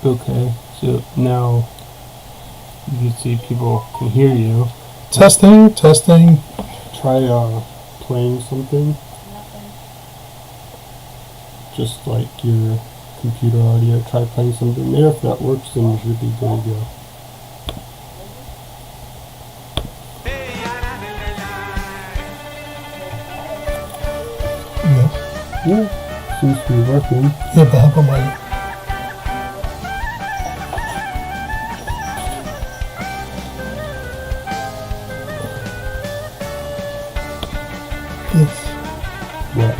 Okay, so now you can see people can hear you. Testing. Try playing something. Just like your computer audio. Try playing something there. If that works, then you should be good to go. Yes. Yeah, seems to be working. Yeah, but how about my... Yes. What?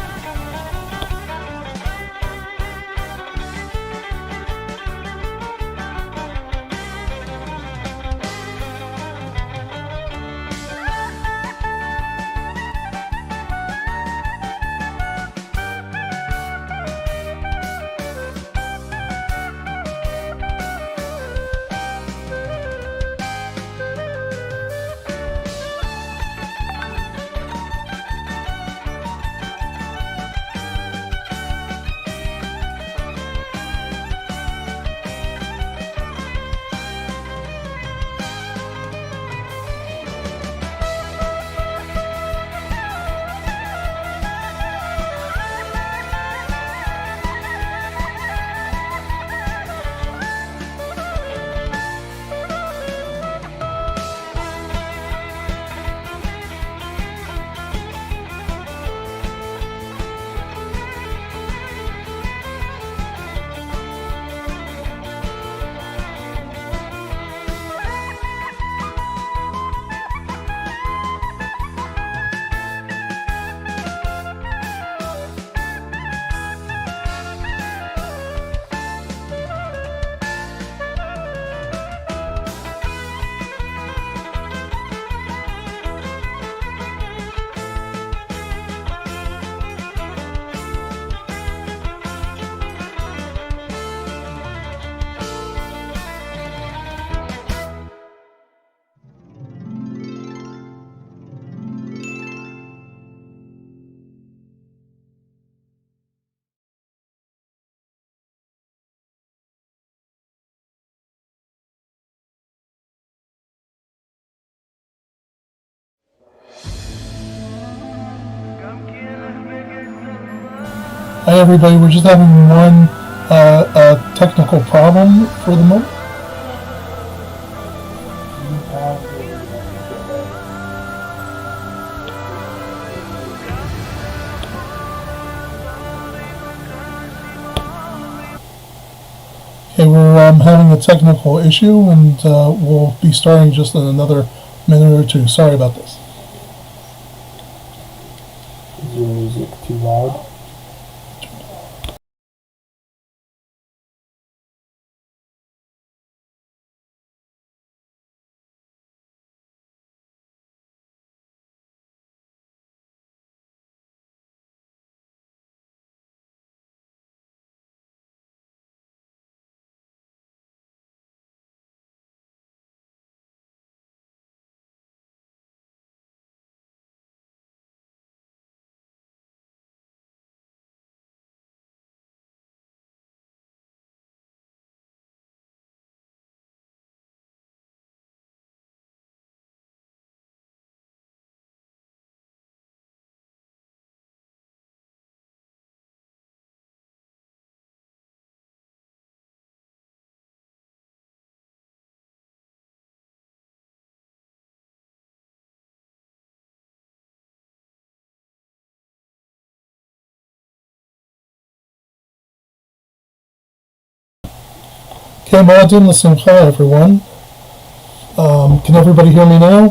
Hi everybody, we're just having one technical problem for the moment. Okay, we're having a technical issue and we'll be starting just in another minute or two. Sorry about this. Is your music too loud? Okay, Ma'adim l'simcha, everyone. Can everybody hear me now?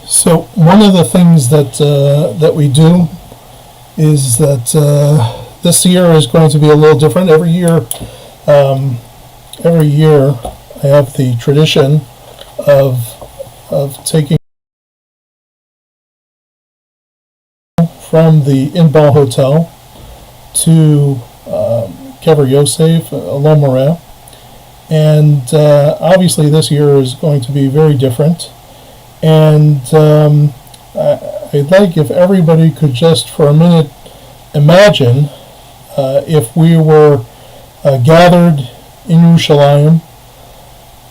So one of the things that we do is that this year is going to be a little different. Every year I have the tradition of taking from the Inbal Hotel to Kever Yosef, Elon Moreh, and obviously this year is going to be very different. And I'd like if everybody could just for a minute imagine if we were gathered in Yerushalayim,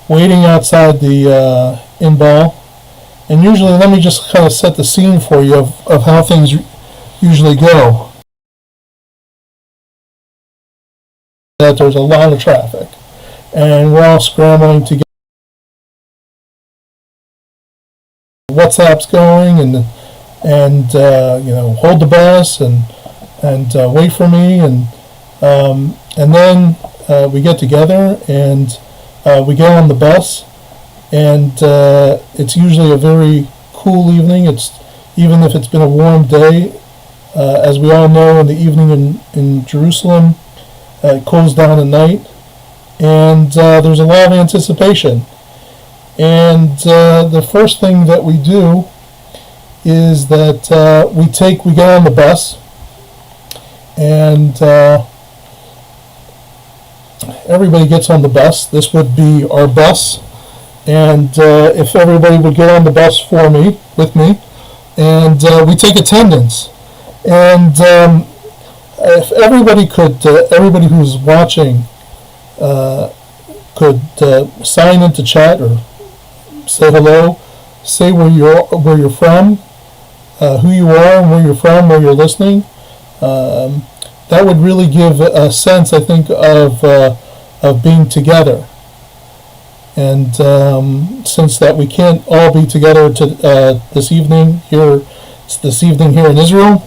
waiting outside the Inbal. And usually, let me just kind of set the scene for you of how things usually go. That there's a lot of traffic, and we're all scrambling to get WhatsApp's going, and hold the bus and wait for me, and then we get together and we get on the bus, and it's usually a very cool evening. Even if it's been a warm day, as we all know, in the evening in Jerusalem, it cools down at night, and there's a lot of anticipation. And the first thing that we do is that we get on the bus, and everybody gets on the bus. This would be our bus, and if everybody would get on the bus with me, and we take attendance. And if everybody who's watching could sign into chat or say hello, say where you're from, who you are, and where you're from, where you're listening. That would really give a sense, I think, of being together. And since that we can't all be together this evening here, it's this evening here in Israel.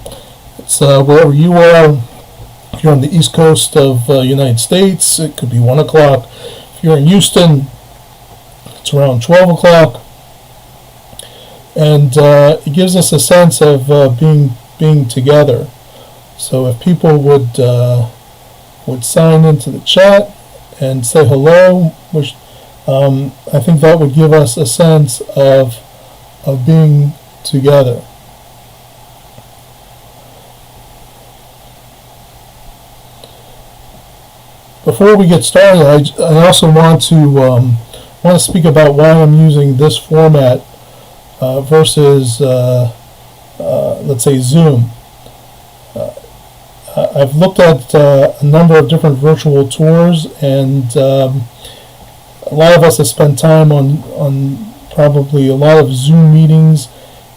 It's wherever you are. If you're on the East Coast of United States, it could be 1 o'clock. If you're in Houston, it's around 12 o'clock. And it gives us a sense of being together. So if people would sign into the chat and say hello, which I think that would give us a sense of being together. Before we get started, I also want to speak about why I'm using this format versus let's say Zoom. I've looked at a number of different virtual tours, and a lot of us have spent time on probably a lot of Zoom meetings,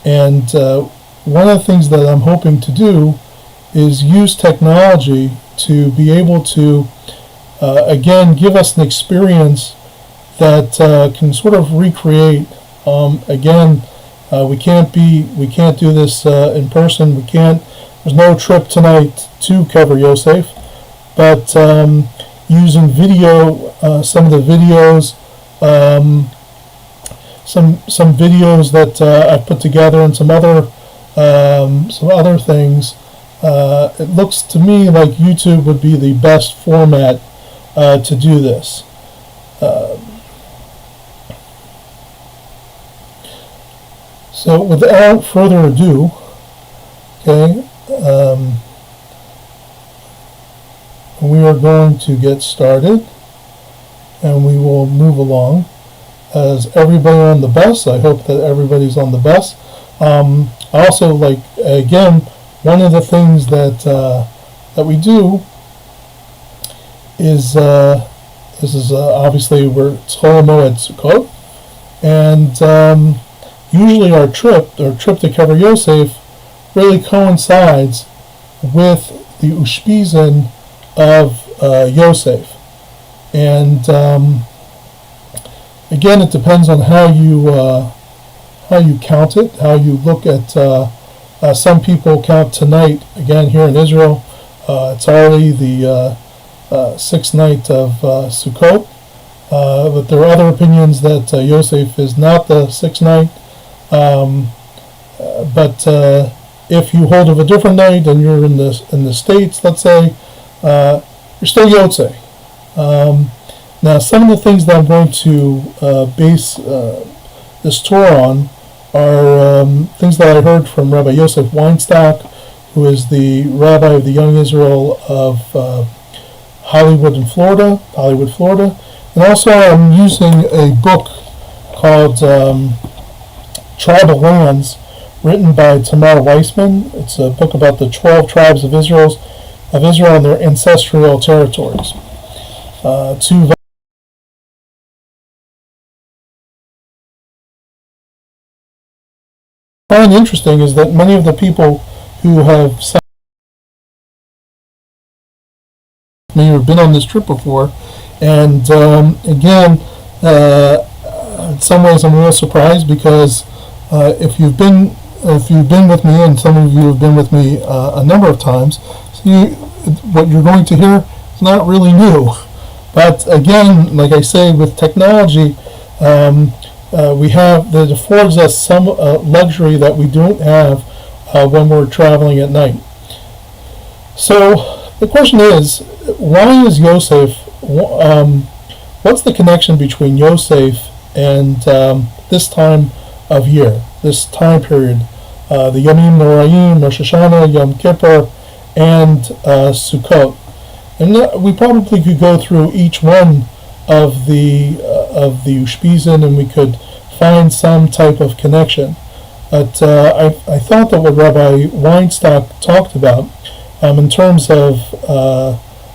and one of the things that I'm hoping to do is use technology to be able to again give us an experience that can sort of recreate. Again, we can't do this in person. There's no trip tonight to Kever Yosef, but using video, some of the videos, some videos that I put together, and some other things. It looks to me like YouTube would be the best format to do this. So without further ado, okay, we are going to get started, and we will move along. As everybody on the bus, I hope that everybody's on the bus. Also, again, one of the things that we do is this is obviously we're Chol Hamoed Sukkot, and usually our trip to Kever Yosef really coincides with the Ushpizin of Yosef, and again, it depends on how you count it, how you look at. Some people count tonight. Again, here in Israel, it's already the 6th night of Sukkot, but there are other opinions that Yosef is not the 6th night. But if you hold of a different night and you're in the States, let's say, you're still Yotze. Now, some of the things that I'm going to base this tour on are things that I heard from Rabbi Yosef Weinstock, who is the rabbi of the Young Israel of Hollywood, Florida. And also I'm using a book called Tribal Lands, written by Tamar Weissman. It's a book about the 12 tribes of Israel, of Israel and their ancestral territories. Two I find interesting is that many of the people who have may have been on this trip before, and again, in some ways I'm a little surprised because if you've been with me, and some of you have been with me a number of times, so what you're going to hear is not really new. But again, like I say, with technology, we have that affords us some luxury that we don't have when we're traveling at night. So the question is, why is Yosef? What's the connection between Yosef and this time of year, this time period, the Yamim Noraim, Rosh Hashanah, Yom Kippur, and Sukkot? And we probably could go through each one of the Ushpizin, and we could find some type of connection. But I thought that what Rabbi Weinstock talked about in terms of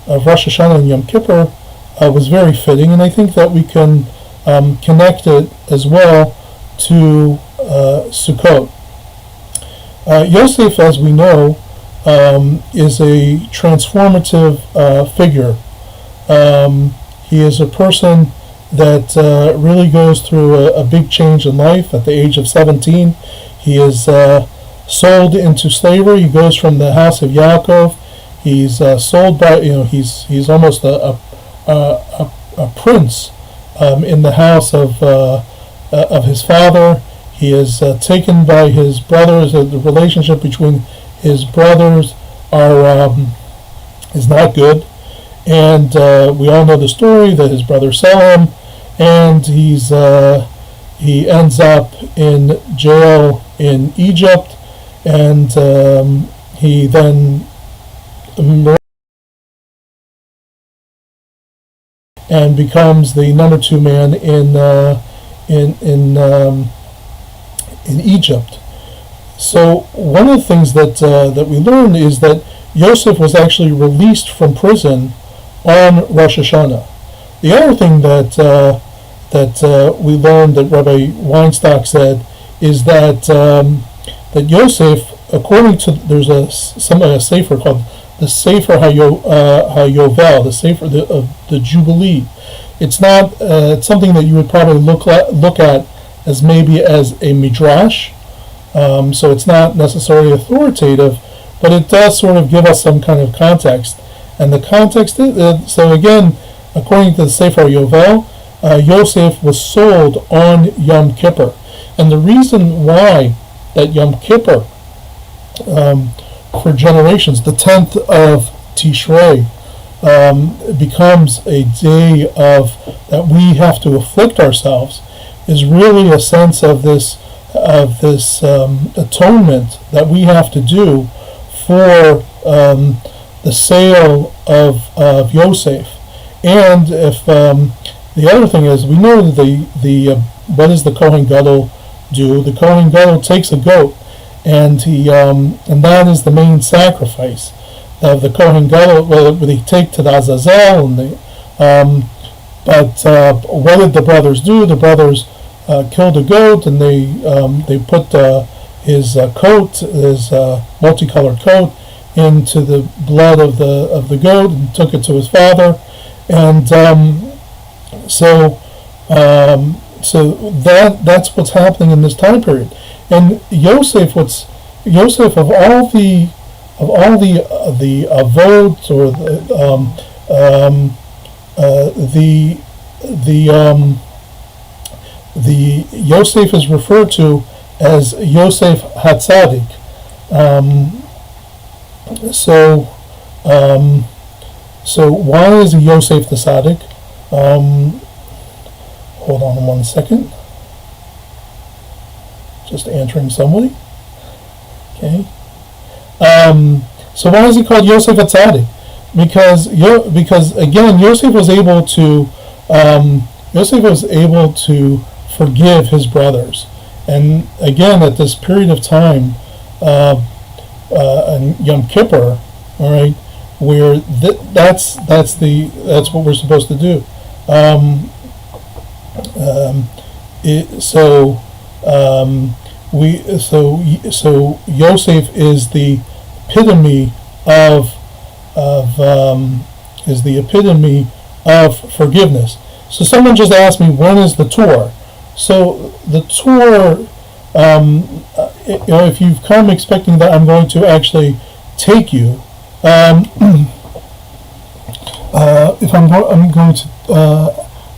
Rosh Hashanah and Yom Kippur was very fitting, and I think that we can connect it as well to Sukkot. Yosef, as we know, is a transformative figure. He is a person that really goes through a big change in life. At the age of 17, he is sold into slavery. He goes from the house of Yaakov. He's sold by, he's almost a prince in the house of his father. He is taken by his brothers. The relationship between his brothers is not good, and we all know the story that his brothers sell him, and he ends up in jail in Egypt, and he then and becomes the number 2 man in Egypt. So one of the things that we learned is that Yosef was actually released from prison on Rosh Hashanah. The other thing that we learned that Rabbi Weinstock said is that that Yosef, according to, there's a sefer called the Sefer HaYovel, the Sefer of the Jubilee. It's not it's something that you would probably look at as maybe as a midrash. So it's not necessarily authoritative, but it does sort of give us some kind of context. And the context is, so again, according to the Sefer Yovel, Yosef was sold on Yom Kippur. And the reason why that Yom Kippur, for generations, the 10th of Tishrei, becomes a day of that we have to afflict ourselves, is really a sense of this atonement that we have to do for the sale of Yosef. And if the other thing is, we know that what does the Kohen Gadol do? The Kohen Gadol takes a goat, and and that is the main sacrifice of the Kohen Gadol. Well, they take to the Azazel, and but what did the brothers do? The brothers killed a goat, and they put his coat, his multicolored coat, into the blood of the goat, and took it to his father, and so that's what's happening in this time period. And Yosef of all the avods, or the Yosef is referred to as Yosef Hatzadik. So why is Yosef the Tzaddik? Hold on 1 second. Just answering somebody. Okay. So why is he called Yosef Hatzadik? Because again, Yosef was able to forgive his brothers, and again at this period of time, in Yom Kippur, all right, where that's what we're supposed to do. Um, so so Yosef is the epitome of forgiveness. So someone just asked me, when is the tour? So the tour, if you've come expecting that I'm going to actually take you, if I'm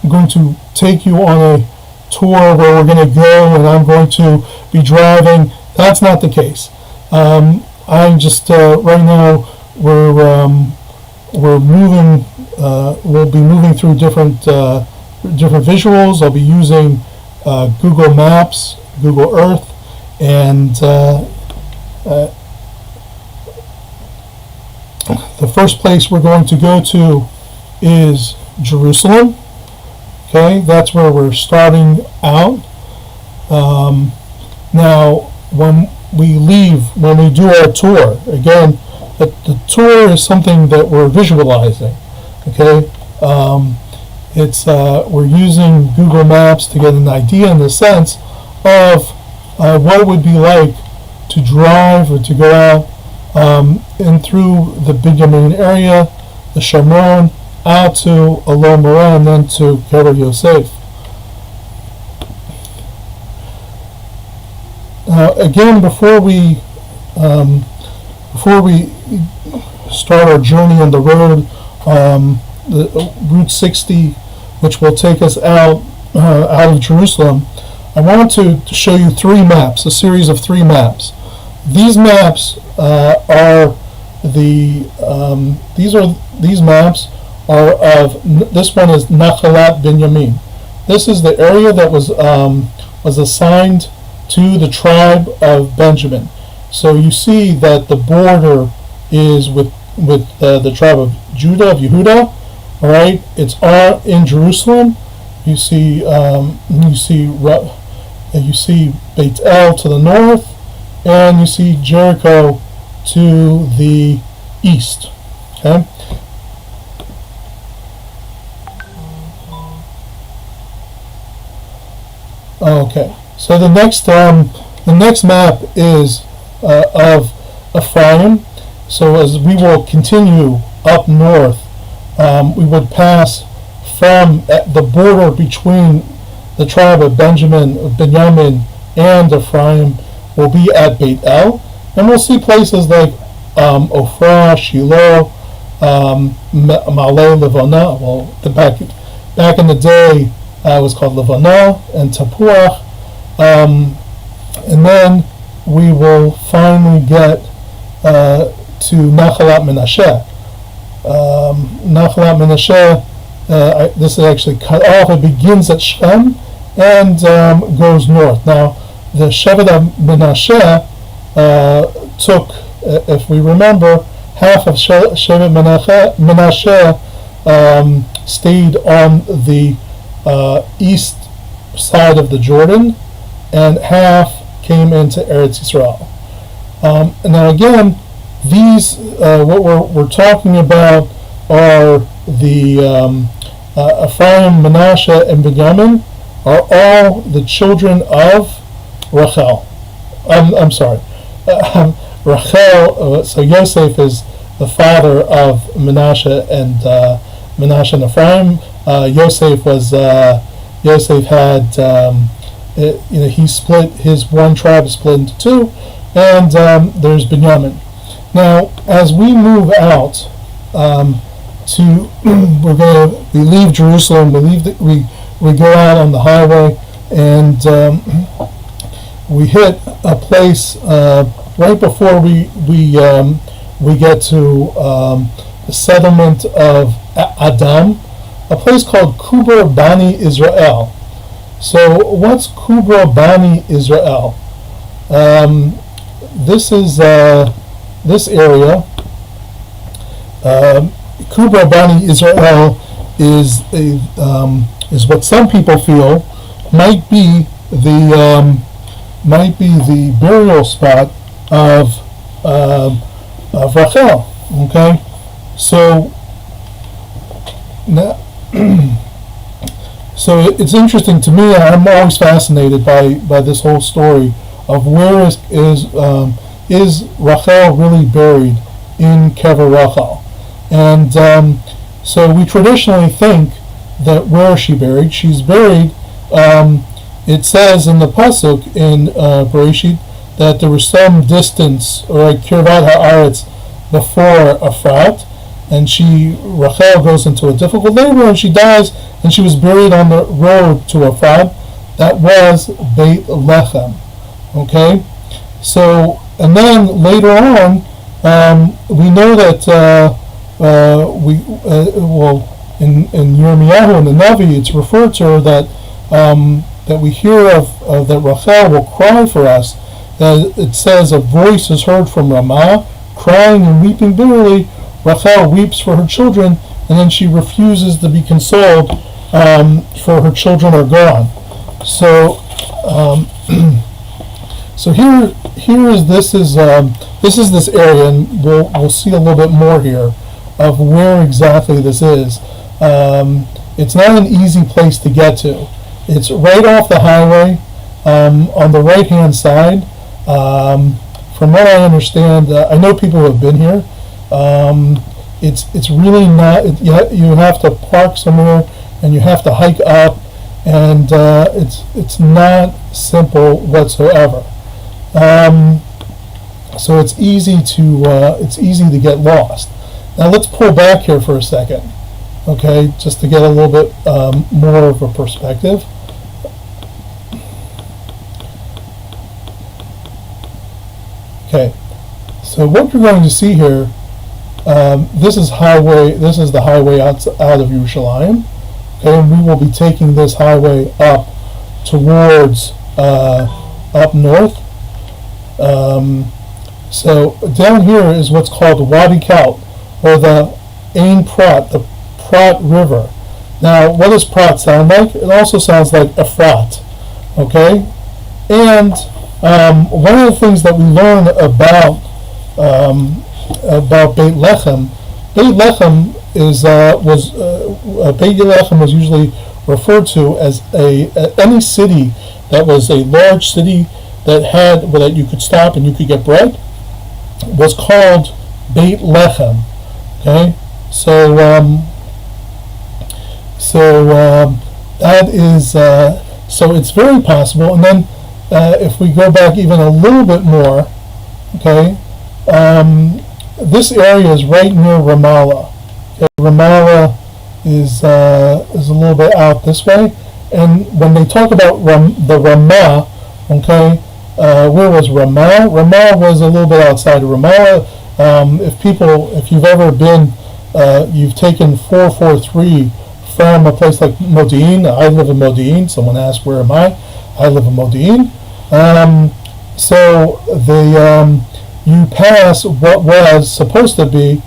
going to take you on a tour where we're going to go and I'm going to be driving. That's not the case. I'm just right now we're moving. We'll be moving through different visuals. I'll be using Google Maps, Google Earth, and the first place we're going to go to is Jerusalem. Okay, that's where we're starting out. Now, when we do our tour, again, the tour is something that we're visualizing. Okay, we're using Google Maps to get an idea in the sense of what it would be like to drive or to go out in through the Binyamin area, the Shomron, out to Elon Moreh, and then to Kever Yosef. Again, before we start our journey on the road, the Route 60, which will take us out of Jerusalem, I wanted to show you three maps, a series of three maps. These maps these maps are of, this one is Nachalat Binyamin. This is the area that was assigned to the tribe of Benjamin. So you see that the border is with the tribe of Judah, of Yehuda. All right, it's all in Jerusalem. You see Beit El to the north, and you see Jericho to the east. Okay. Okay. So the next map is of Ephraim. So as we will continue up north, we would pass from the border between the tribe of Benjamin and Ephraim will be at Beit El, and we'll see places like Ophrah, Shiloh, Malay, Livona. Well, back in the day, it was called Livona, and Tapuach, and then we will finally get to Nachalat Menashe. Nachalat Menashe, this is actually cut off. It begins at Shem and goes north. Now, the Shevet of Menashe took, if we remember, half of Shevet Menashe stayed on the east side of the Jordan, and half came into Eretz Yisrael. Now again, these what we're talking about are the Ephraim, Menashe, and Benjamin are all the children of Rachel. I'm sorry, Rachel. So Yosef is the father of Menashe and Ephraim. Yosef had he split his one tribe, split into two, and there's Benjamin. Now, as we move out we leave Jerusalem. We go out on the highway, and we hit a place right before we get to the settlement of Adam, a place called Kubra Bani Israel. So what's Kubra Bani Israel? This is this area. Kubra Bani Israel is what some people feel might be the burial spot of Rachel. Okay, So now, so it's interesting to me. I'm always fascinated by this whole story of where is Rachel really buried in Kever Rachel, and so we traditionally think that where is she buried? She's buried. It says in the pasuk in Bereshit that there was some distance, or Kirvat Haaretz, before Efrat, and Rachel goes into a difficult labor and she dies, and she was buried on the road to Efrat. That was Beit Lechem. Okay, so and then later on, we know that in Yirmiyahu in the Navi, it's referred to her that we hear of that Rachel will cry for us. It says a voice is heard from Ramah, crying and weeping bitterly. Rachel weeps for her children, and then she refuses to be consoled, for her children are gone. So, so this is this area, and we'll see a little bit more here of where exactly this is. It's not an easy place to get to. It's right off the highway, on the right hand side. From what I understand, I know people who have been here. It's really not. You have to park somewhere, and you have to hike up, and it's not simple whatsoever. So it's easy to get lost. Now let's pull back here for a second, okay, just to get a little bit more of a perspective. Okay, so what you're going to see here, this is the highway out of Yerushalayim. Okay, and we will be taking this highway up towards up north. So down here is what's called Wadi Kaut, or the Ein Prat, the Prat River. Now, what does Prat sound like? It also sounds like Efrat. Okay, and one of the things that we learn about Beit Lechem, Beit Lechem was usually referred to as any city that was a large city that you could stop and you could get bread, was called Beit Lechem. Okay, so that is so it's very possible. And then if we go back even a little bit more, okay, this area is right near Ramallah. Okay, Ramallah is a little bit out this way, and when they talk about the Ramah, okay, where was Ramah? Ramah was a little bit outside of Ramallah. If you've ever been, you've taken 443 from a place like Modi'in. I live in Modi'in. Someone asked, where am I? I live in Modi'in. So you pass what was supposed to be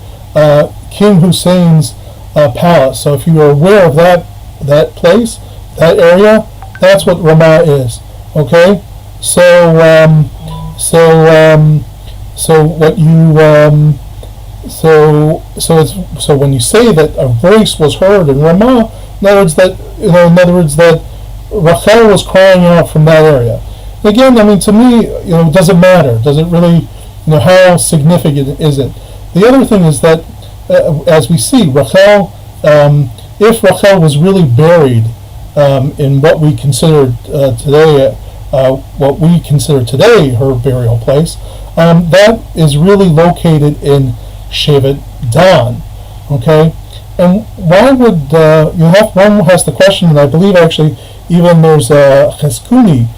King Hussein's palace. So if you are aware of that place, that area, that's what Ramah is. Okay, so when you say that a voice was heard in Ramah, in other words that Rachel was crying out from that area. Again, I mean, to me, does it matter? Does it really, how significant is it? The other thing is that, as we see, Rachel, if Rachel was really buried in what we consider today, her burial place, that is really located in Shevet Dan. Okay, and why would one has the question, and I believe actually even there's Cheskuni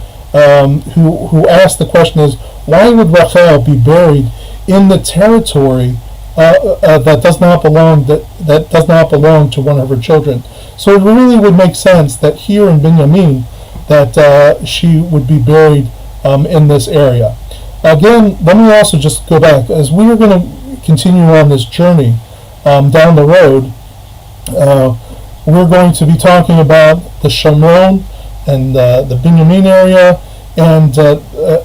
who asked the question is, why would Rachel be buried in the territory that does not belong to one of her children? So it really would make sense that here in Binyamin that she would be buried in this area. Again, let me also just go back, as we are going to continue on this journey down the road. We're going to be talking about the Shomron and the Binyamin area, and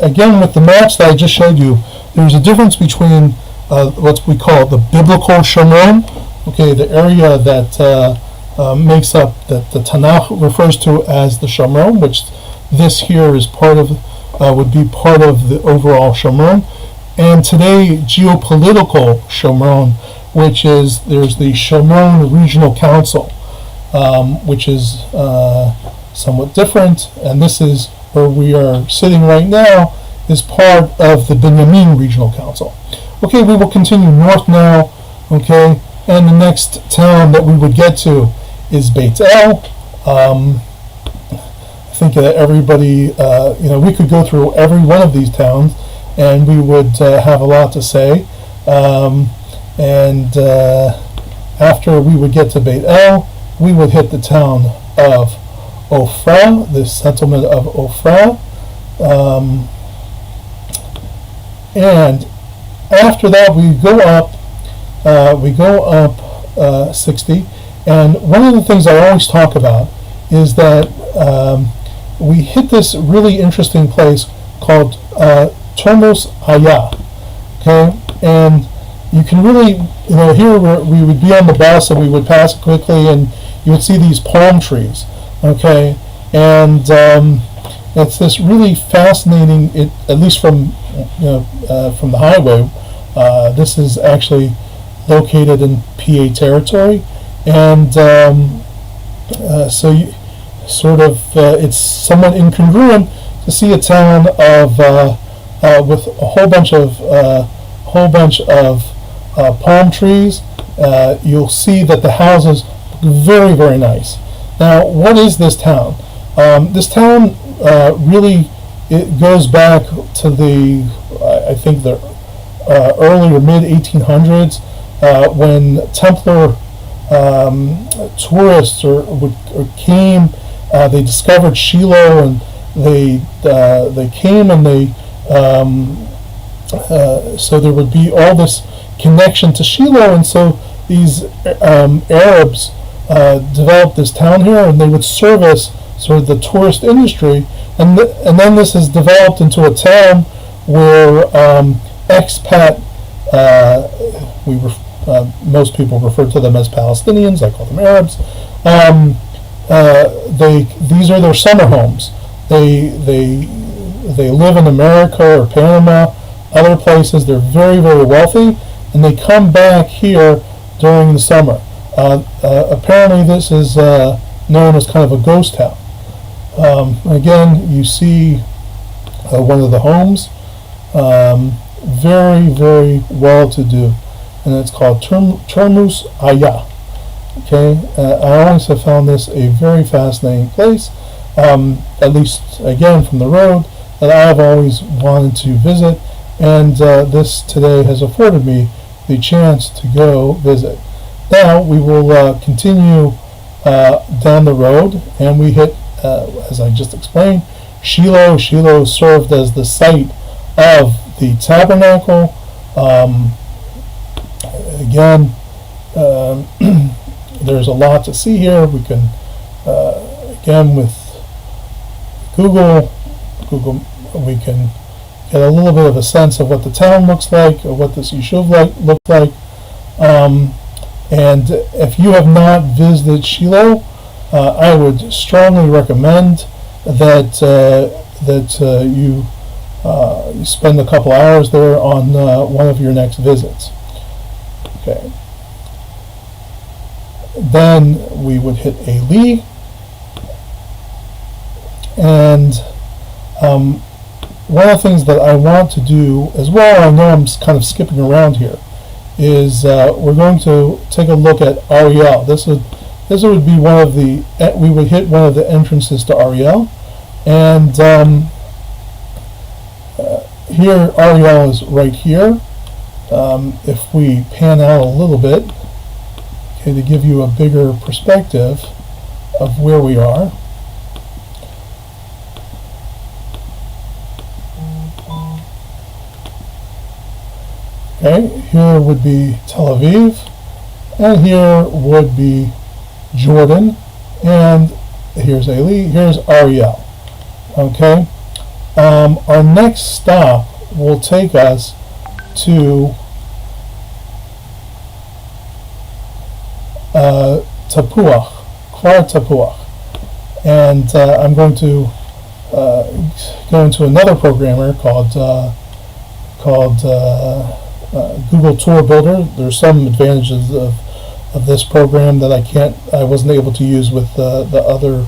again, with the maps that I just showed you, there's a difference between what we call the biblical Shomron, Okay, the area that makes up that the Tanakh refers to as the Shomron, which this here is part of, would be part of the overall Shomron. And today, geopolitical Shomron, which is, there's the Shomron Regional Council, which is somewhat different, and this is where we are sitting right now, is part of the Binyamin Regional Council. Okay, we will continue north now, okay, and the next town that we would get to is Beit El. I think that everybody, we could go through every one of these towns, and we would have a lot to say. After we would get to Beit El, we would hit the town of Ofra, the settlement of Ofra. And after that, we go up 60. And one of the things I always talk about is that we hit this really interesting place called Termos Haya. Okay, and you can really, here we would be on the bus and we would pass quickly, and you would see these palm trees. Okay, and it's this really fascinating. At least from the highway. This is actually located in PA territory, and so it's somewhat incongruent to see a town of with a whole bunch of palm trees. You'll see that the houses look very, very nice. Now, what is this town? This town really, it goes back to the I think the early or mid 1800s when Templar tourists came. They discovered Shiloh, and they came, and so there would be all this connection to Shiloh, and so these Arabs developed this town here, and they would service sort of the tourist industry, and then this has developed into a town where expat, most people refer to them as Palestinians. I call them Arabs. These are their summer homes. They live in America or Panama, other places. They're very, very wealthy, and they come back here during the summer. Apparently, this is known as kind of a ghost town. Again, you see one of the homes, very, very well-to-do, and it's called Termus Aya. Okay, I always have found this a very fascinating place, at least, again, from the road, that I've always wanted to visit, and this today has afforded me the chance to go visit. Now, we will continue down the road, and we hit, as I just explained, Shiloh. Shiloh served as the site of the tabernacle. Again, there's a lot to see here. We can, again, with Google, we can get a little bit of a sense of what the town looks like, or what this yeshuv looks like. And if you have not visited Shiloh, I would strongly recommend that you spend a couple hours there on one of your next visits. Okay. Then we would hit Eli, and one of the things that I want to do as well, I know I'm kind of skipping around here, is we're going to take a look at Ariel. This would be we would hit one of the entrances to Ariel, and here Ariel is right here. If we pan out a little bit, okay, to give you a bigger perspective of where we are. Okay, here would be Tel Aviv, and here would be Jordan, and here's Eli, here's Ariel. Okay, our next stop will take us to Tapuach, Kvar Tapuach. And I'm going to go into another programmer called Google Tour Builder. There's some advantages of this program that I wasn't able to use with the other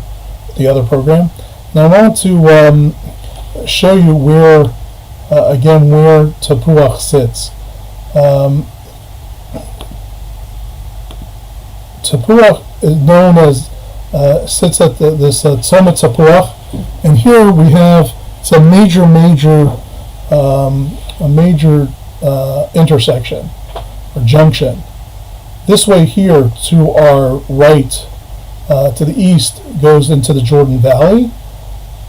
program. Now I want to show you where Tapuach sits. Tapuach is known as sits at this Tzomah Tapuach, and here we have a major intersection or junction. This way here to our right, to the east, goes into the Jordan Valley.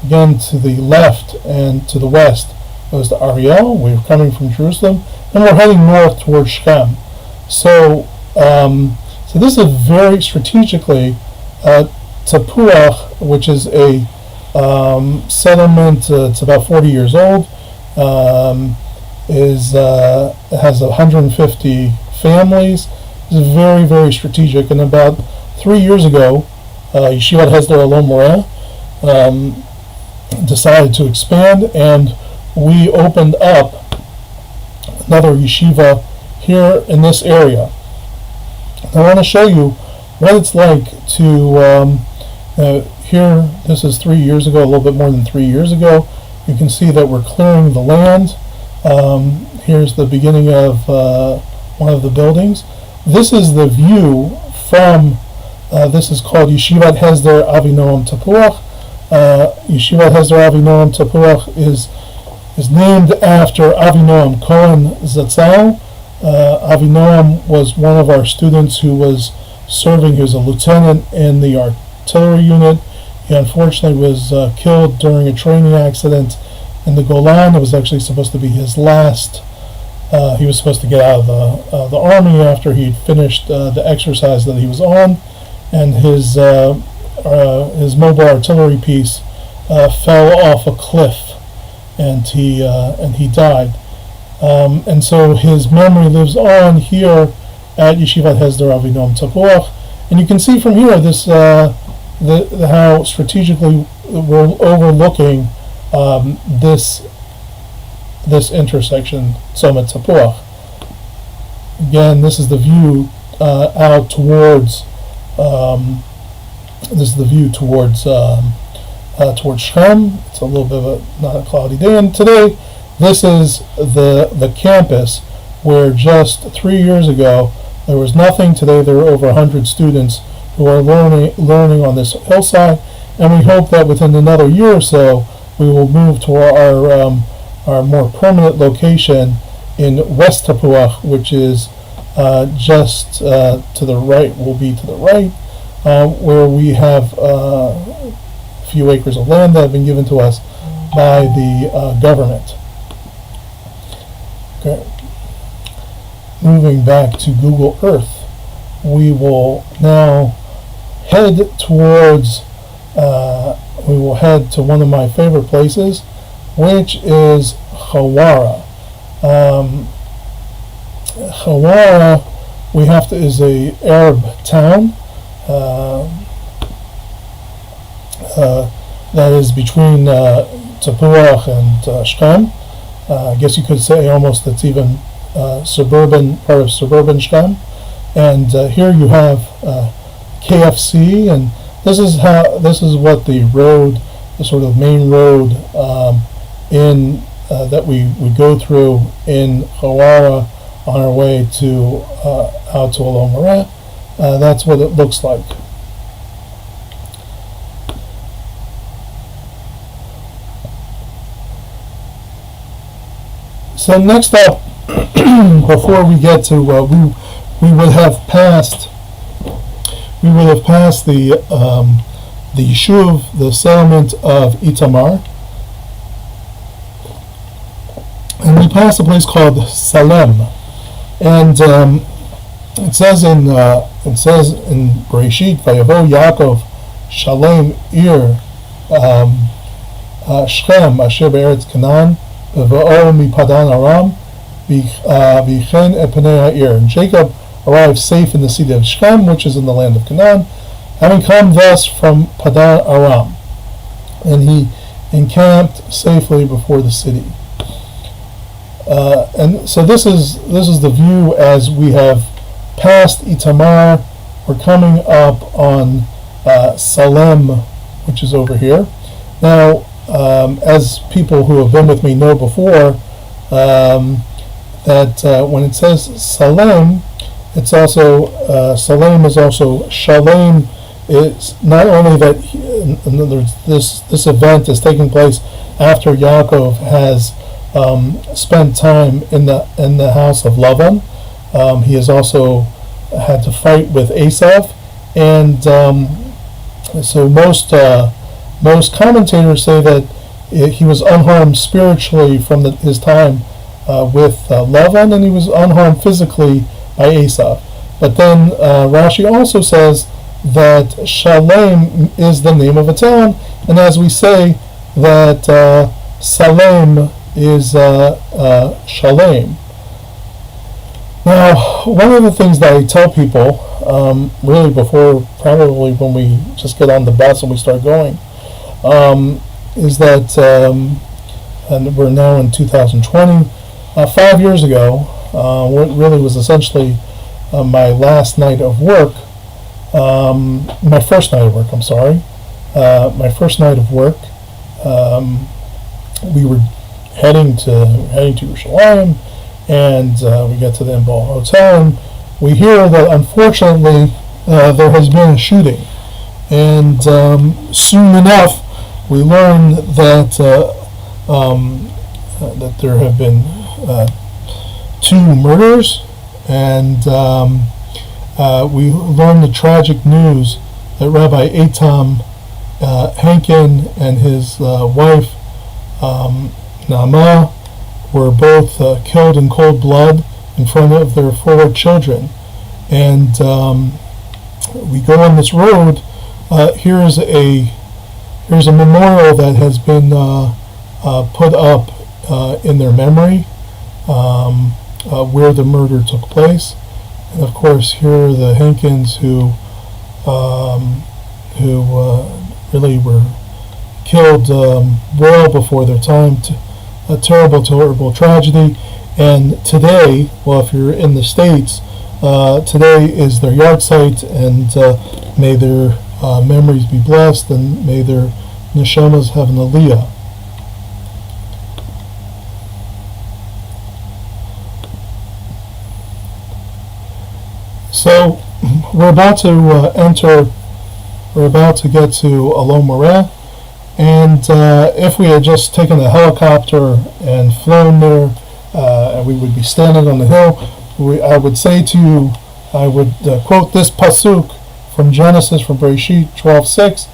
Again, to the left and to the west goes to Ariel. We're coming from Jerusalem, and we're heading north towards Shechem. So this is very strategically Tapuach, which is a settlement. It's about 40 years old. Has 150 families. It's very, very strategic. And about 3 years ago, Yeshivat Hesder Elon Moreh decided to expand, and we opened up another yeshiva here in this area. I want to show you what it's like to here. This is 3 years ago, a little bit more than 3 years ago. You can see that we're clearing the land. Here's the beginning of one of the buildings. This is the view from, this is called Yeshivat Hesder Avinoam Tapuach. Yeshivat Hesder Avinoam Tapuach is named after Avinoam Cohen Zatzal. Avinoam was one of our students who was serving. He was a lieutenant in the artillery unit. He unfortunately was killed during a training accident in the Golan. It was actually supposed to be his last. He was supposed to get out of the army after he'd finished the exercise that he was on, and his mobile artillery piece fell off a cliff, and he died. And so his memory lives on here at Yeshivat Hesder Avinoam Tapuach, and you can see from here this how strategically we're overlooking this intersection, Tzomah Tapuach. Again, this is the view out towards. This is the view towards Shechem. It's a little bit of not a cloudy day, and today this is the campus where just 3 years ago there was nothing. Today there are over 100 students who are learning on this hillside, and we hope that within another year or so we will move to our more permanent location in West Tapuach, which is just to the right. Will be to the right, where we have a few acres of land that have been given to us by the government. Okay. Moving back to Google Earth, we will now head towards. We will head to one of my favorite places, which is Hawara. Hawara, is a Arab town that is between Tapuach and Shechem. I guess you could say almost it's even suburban, part of suburban Shechem. And here you have KFC, and this is what the road, the sort of main road that we go through in Hawara on our way to out to Elon Moreh. That's what it looks like. So next up, before we get to we would have passed the Yishuv, the settlement of Itamar, and we passed a place called Salem, and it says in Bereshit, Vayavo Yaakov Shalem Ir Shechem Asher Be'eretz Canaan V'o Mi Padan Aram V'chen Et Pnei Ha'ir. And Jacob arrived safe in the city of Shechem, which is in the land of Canaan, having come thus from Padan Aram. And he encamped safely before the city. And so this is the view as we have passed Itamar. We're coming up on Salem, which is over here. Now, as people who have been with me know before, that when it says Salem, it's also Salem is also Shalem. It's not only that this event is taking place after Yaakov has spent time in the house of Lavan. He has also had to fight with Esav, and so most commentators say that he was unharmed spiritually from his time with Lavan, and he was unharmed physically by Esav. But then Rashi also says that Shalem is the name of a town, and as we say that Salem is Shalem. Now, one of the things that I tell people, really before, probably when we just get on the bus and we start going, is that, and we're now in 2020, 5 years ago, what really was essentially my last night of work, my first night of work, I'm sorry, my first night of work, we were heading to Yerushalayim, and we get to the Inbal Hotel, and we hear that unfortunately there has been a shooting, and soon enough we learn that that there have been 2 murders, and we learn the tragic news that Rabbi Eitam Henkin and his wife Naamah were both killed in cold blood in front of their 4 children. And we go on this road. Here's a memorial that has been put up in their memory, where the murder took place. And of course, here are the Henkins who really were killed well before their time. A terrible, terrible tragedy. And today, well, if you're in the States, today is their yard site, and may their memories be blessed, and may their neshamas have an aliyah. So we're about to get to Elon Moreh, and if we had just taken a helicopter and flown there, and we would be standing on the hill, I would say to you, I would quote this pasuk from Genesis, from Bereshit 12:6.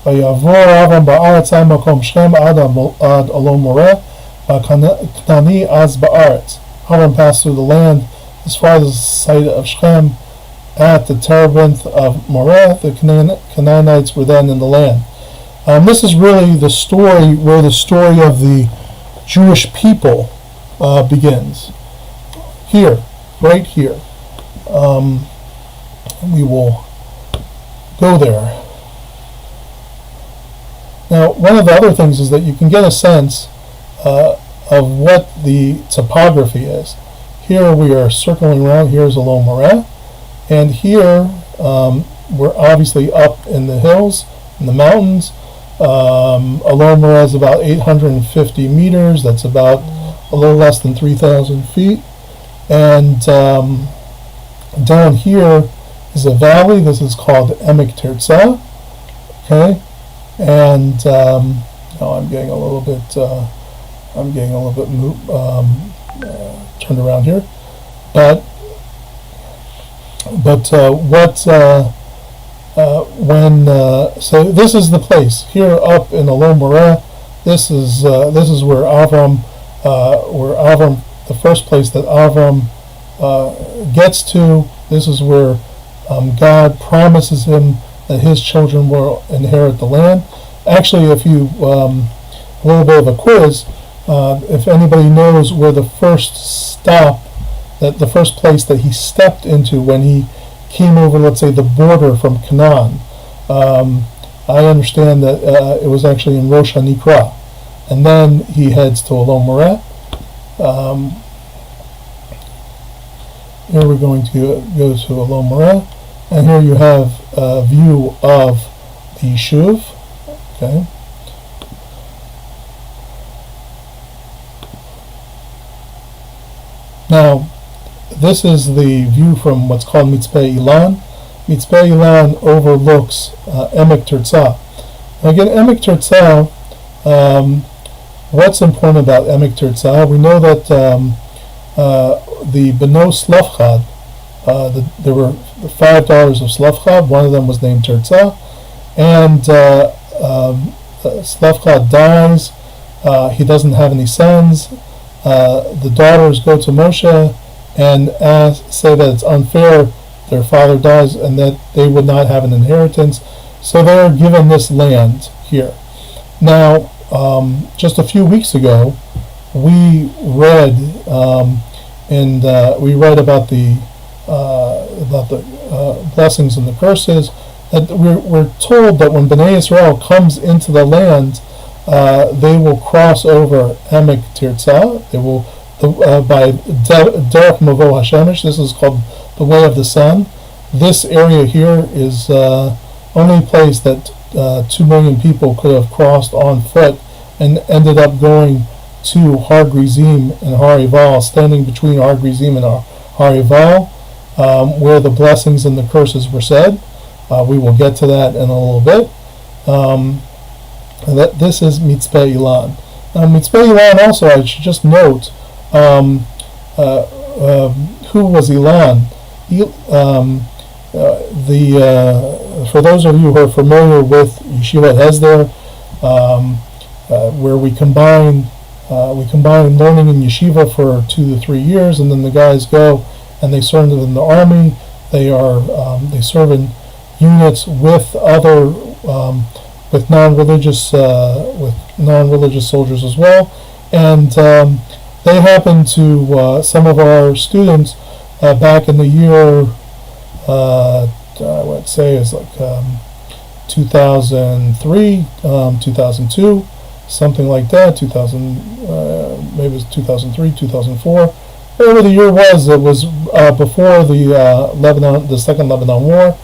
Vayavor Avram ba'aretz makom Shem ad Elon Moreh v'kanani az ba'aretz. Avram passed through the land as far as the site of Shem. At the terebinth of Moreh, the Canaanites were then in the land. This is really the story where the story of the Jewish people begins. Here, right here. We will go there. Now, one of the other things is that you can get a sense of what the topography is. Here we are circling around. Here's Elon Moreh. And here, we're obviously up in the hills, in the mountains. Elon Moreh is about 850 meters. That's about a little less than 3,000 feet. And down here is a valley. This is called Emek Terzah. Okay, and now I'm getting a little bit turned around here, but so this is the place here up in Elon Moreh. This is where Avram, the first place that Avram gets to. This is where God promises him that his children will inherit the land. Actually, if you a little bit of a quiz, if anybody knows where the first stop that the first place that he stepped into when he came over, let's say, the border from Canaan. I understand that it was actually in Rosh HaNikra, and then he heads to Elon Moreh. Here we're going to go to Elon Moreh, and here you have a view of the Yishuv. Okay. Now, this is the view from what's called Mitzpeh Ilan. Mitzpeh Ilan overlooks Emek Terzah. Now again, Emek Terzah, what's important about Emek Terzah? We know that the Beno Slavchad, there were 5 daughters of Slavchad. One of them was named Terzah, and Slavchad dies. He doesn't have any sons. The daughters go to Moshe and say that it's unfair, their father dies, and that they would not have an inheritance. So they are given this land here. Now, just a few weeks ago, we read we read about the blessings and the curses. That we're told that when Bnei Israel comes into the land, they will cross over Emek Terzah. They will by Derech Mavo Hashemish. This is called the Way of the Sun. This area here is only place that 2 million people could have crossed on foot, and ended up going to Har Grizim and Har Eval, standing between Har Grizim and Har Eval, where the blessings and the curses were said. We will get to that in a little bit. This is Mitzpeh Ilan. Mitzpeh Ilan also, I should just note, who was Ilan? For those of you who are familiar with Yeshivat Hesder, where we combine learning in yeshiva for 2 to 3 years, and then the guys go and they serve in the army. They serve in units with other with non-religious soldiers as well, and they happen to some of our students back in the year I would say it's like 2003, 2002, something like that. 2000, maybe it was 2003, 2004. Whatever the year was, it was before the Second Lebanon War.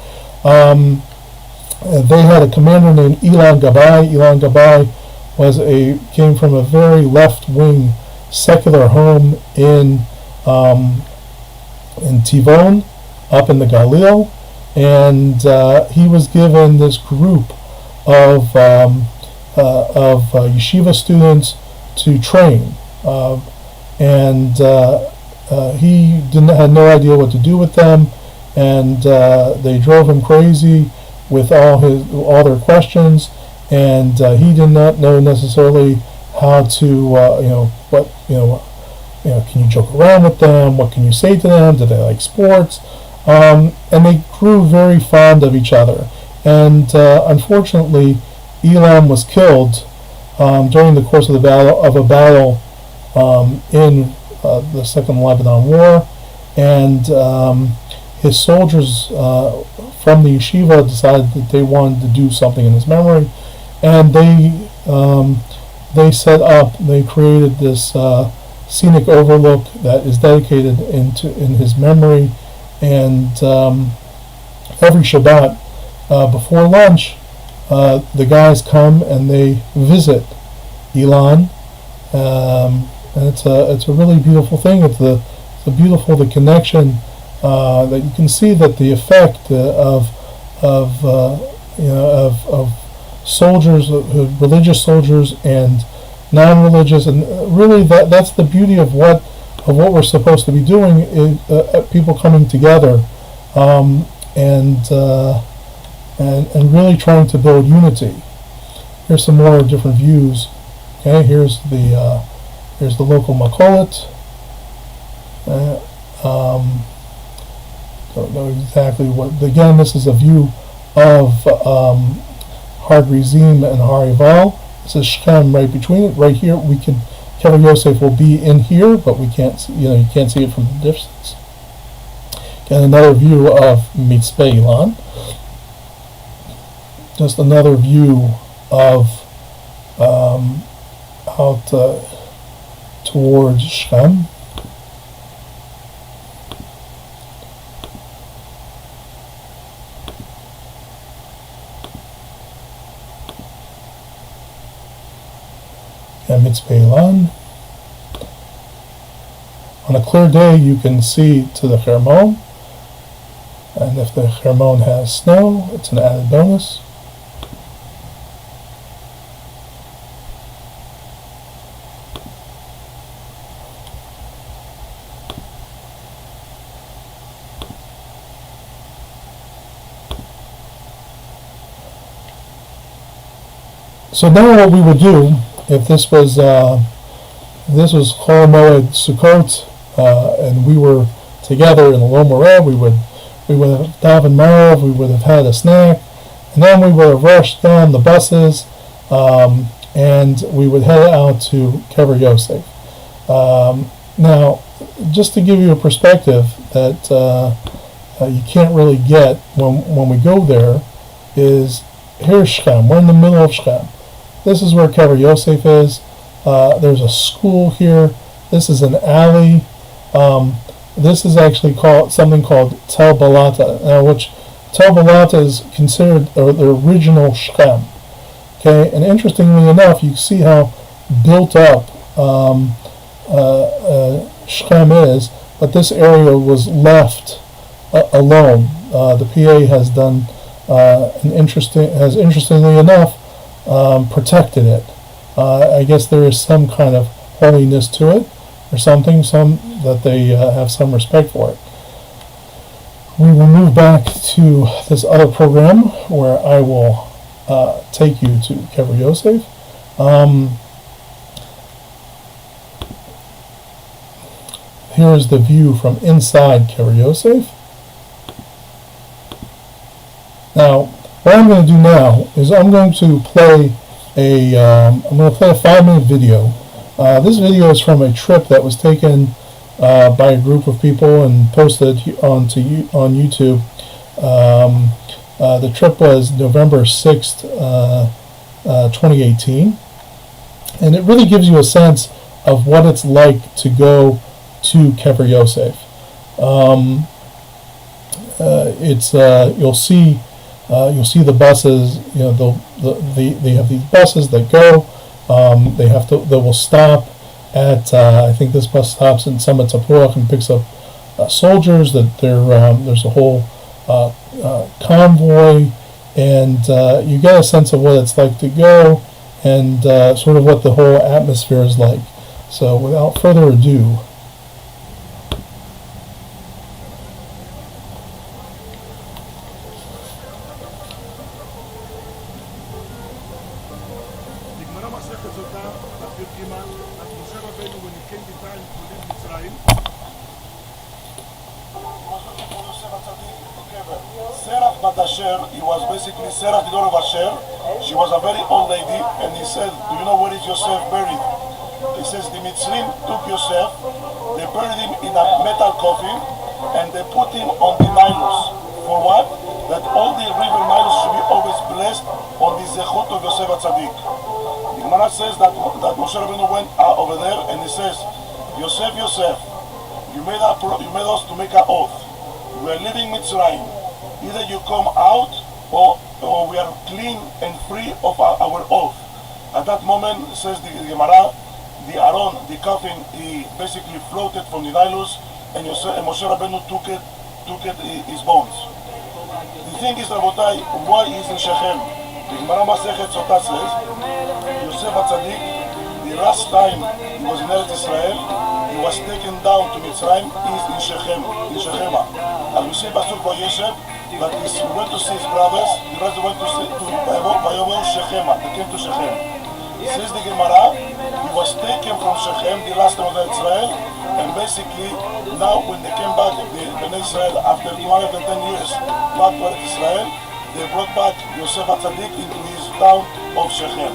They had a commander named Elon Gabai. Elon Gabai came from a very left-wing secular home in Tivon, up in the Galil, and he was given this group of yeshiva students to train, and he had no idea what to do with them, and they drove him crazy with all their questions, and he did not know necessarily how to can you joke around with them? What can you say to them? Do they like sports? And they grew very fond of each other. And unfortunately, Elam was killed during the course of a battle in the Second Lebanon War, and his soldiers from the yeshiva decided that they wanted to do something in his memory, and they created this scenic overlook that is dedicated in his memory. And every Shabbat before lunch, the guys come and they visit Elon, and it's a really beautiful thing. It's beautiful, the connection that you can see, that the effect of soldiers, religious soldiers and non-religious, and really that's the beauty of what we're supposed to be doing, is people coming together and really trying to build unity. Here's some more different views. Okay, here's the local makolet. Don't know exactly what. Again, this is a view of Har Grizim and Har Eval. This is Shechem right between it. Right here, we can Kever Yosef will be in here, but we can't, you can't see it from the distance. And another view of Mitzvah Elon. Just another view of out towards Shechem. And Mitzvah Elon. On a clear day, you can see to the Hermon, and if the Hermon has snow, it's an added bonus. So now what we would do, if this was Chol Hamoed Sukkot, and we were together in Elon Moreh, we would have davened Marav, we would have had a snack, and then we would have rushed down the buses, and we would head out to Kever Yosef. Now, just to give you a perspective that you can't really get when we go there, is here's Shechem. We're in the middle of Shechem. This is where Kever Yosef is. There's a school here. This is an alley. This is actually something called Tel Balata, which Tel Balata is considered the original Shechem. Okay, and interestingly enough, you see how built up Shechem is, but this area was left alone. The PA has done interestingly enough, protected it. I guess there is some kind of holiness to it, or something, that they have some respect for it. We will move back to this other program where I will take you to Kever Yosef. Here is the view from inside Kever Yosef. Now, what I'm going to do now is I'm going to play a 5-minute video. This video is from a trip that was taken by a group of people and posted on YouTube. The trip was November 6th, 2018, and it really gives you a sense of what it's like to go to Kever Yosef. You'll see the buses. They have these buses that go. They will stop at I think this bus stops in Summit Tapurach and picks up soldiers. There's a whole convoy, and you get a sense of what it's like to go, and sort of what the whole atmosphere is like. So without further ado, he was basically Sarah the daughter of Asher. She was a very old lady, and he said, "Do you know where is Yosef buried?" He says, "The Mitzrim took Yosef, they buried him in a metal coffin, and they put him on the Nilus. For what? That all the river Nilus should be always blessed on the Zechut of Yosef HaTzadik." The Gemara says that Moshe Rabbeinu went over there, and he says, "Yosef, Yosef, you made us to make an oath. We are leaving Mitzrayim. Either you come out, or we are clean and free of our oath." At that moment, says the Gemara, the Aaron, the coffin, he basically floated from the Nilus, and Moshe Rabbeinu took his bones. The thing is, Rabotai, why is in Shechem? The Gemara Masechet Sotah says, Yosef HaTzadik, the last time he was in Eretz Israel, he was taken down to Mitzrayim, is in Shechema. As we see Pasuk Vayeshev, that he went to see his brothers, the rest went to Vayovel Shechema, they came to Shechem. Says the Gemara, he was taken from Shechem, the last time of Israel, and basically, now when they came back, the Israel, after 210 years, back to Israel, they brought back Yosef HaTzadik into his town of Shechem.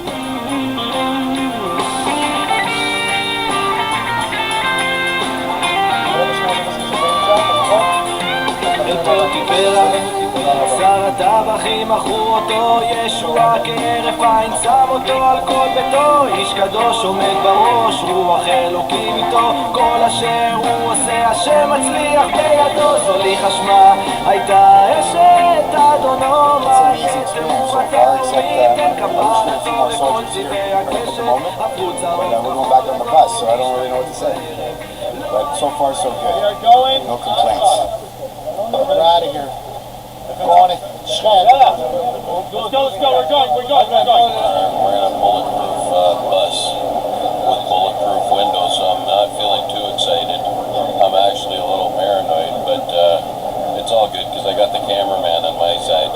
פרח, שר הטבחים מכרו אותו, ישוע כהרף עין שם אותו על כל ביתו. איש קדוש עומד בראש, רוח אלוקים איתו, כל אשר הוא עושה השם מצליח בידו. זולי חשמה הייתה אשת אדונו, מה יצאו חטא ומתן כפרתו וכל צבעי הקשת הפכו צרות. We're going back on the bus, so I don't really know what to say. But so far, so good. We are going. No complaints. We're out of here. Go on it. Let's go, let's go. We're going. We're going. We're going. We're in a bulletproof bus with bulletproof windows, so I'm not feeling too excited. I'm actually a little paranoid, but it's all good because I got the cameraman on my side.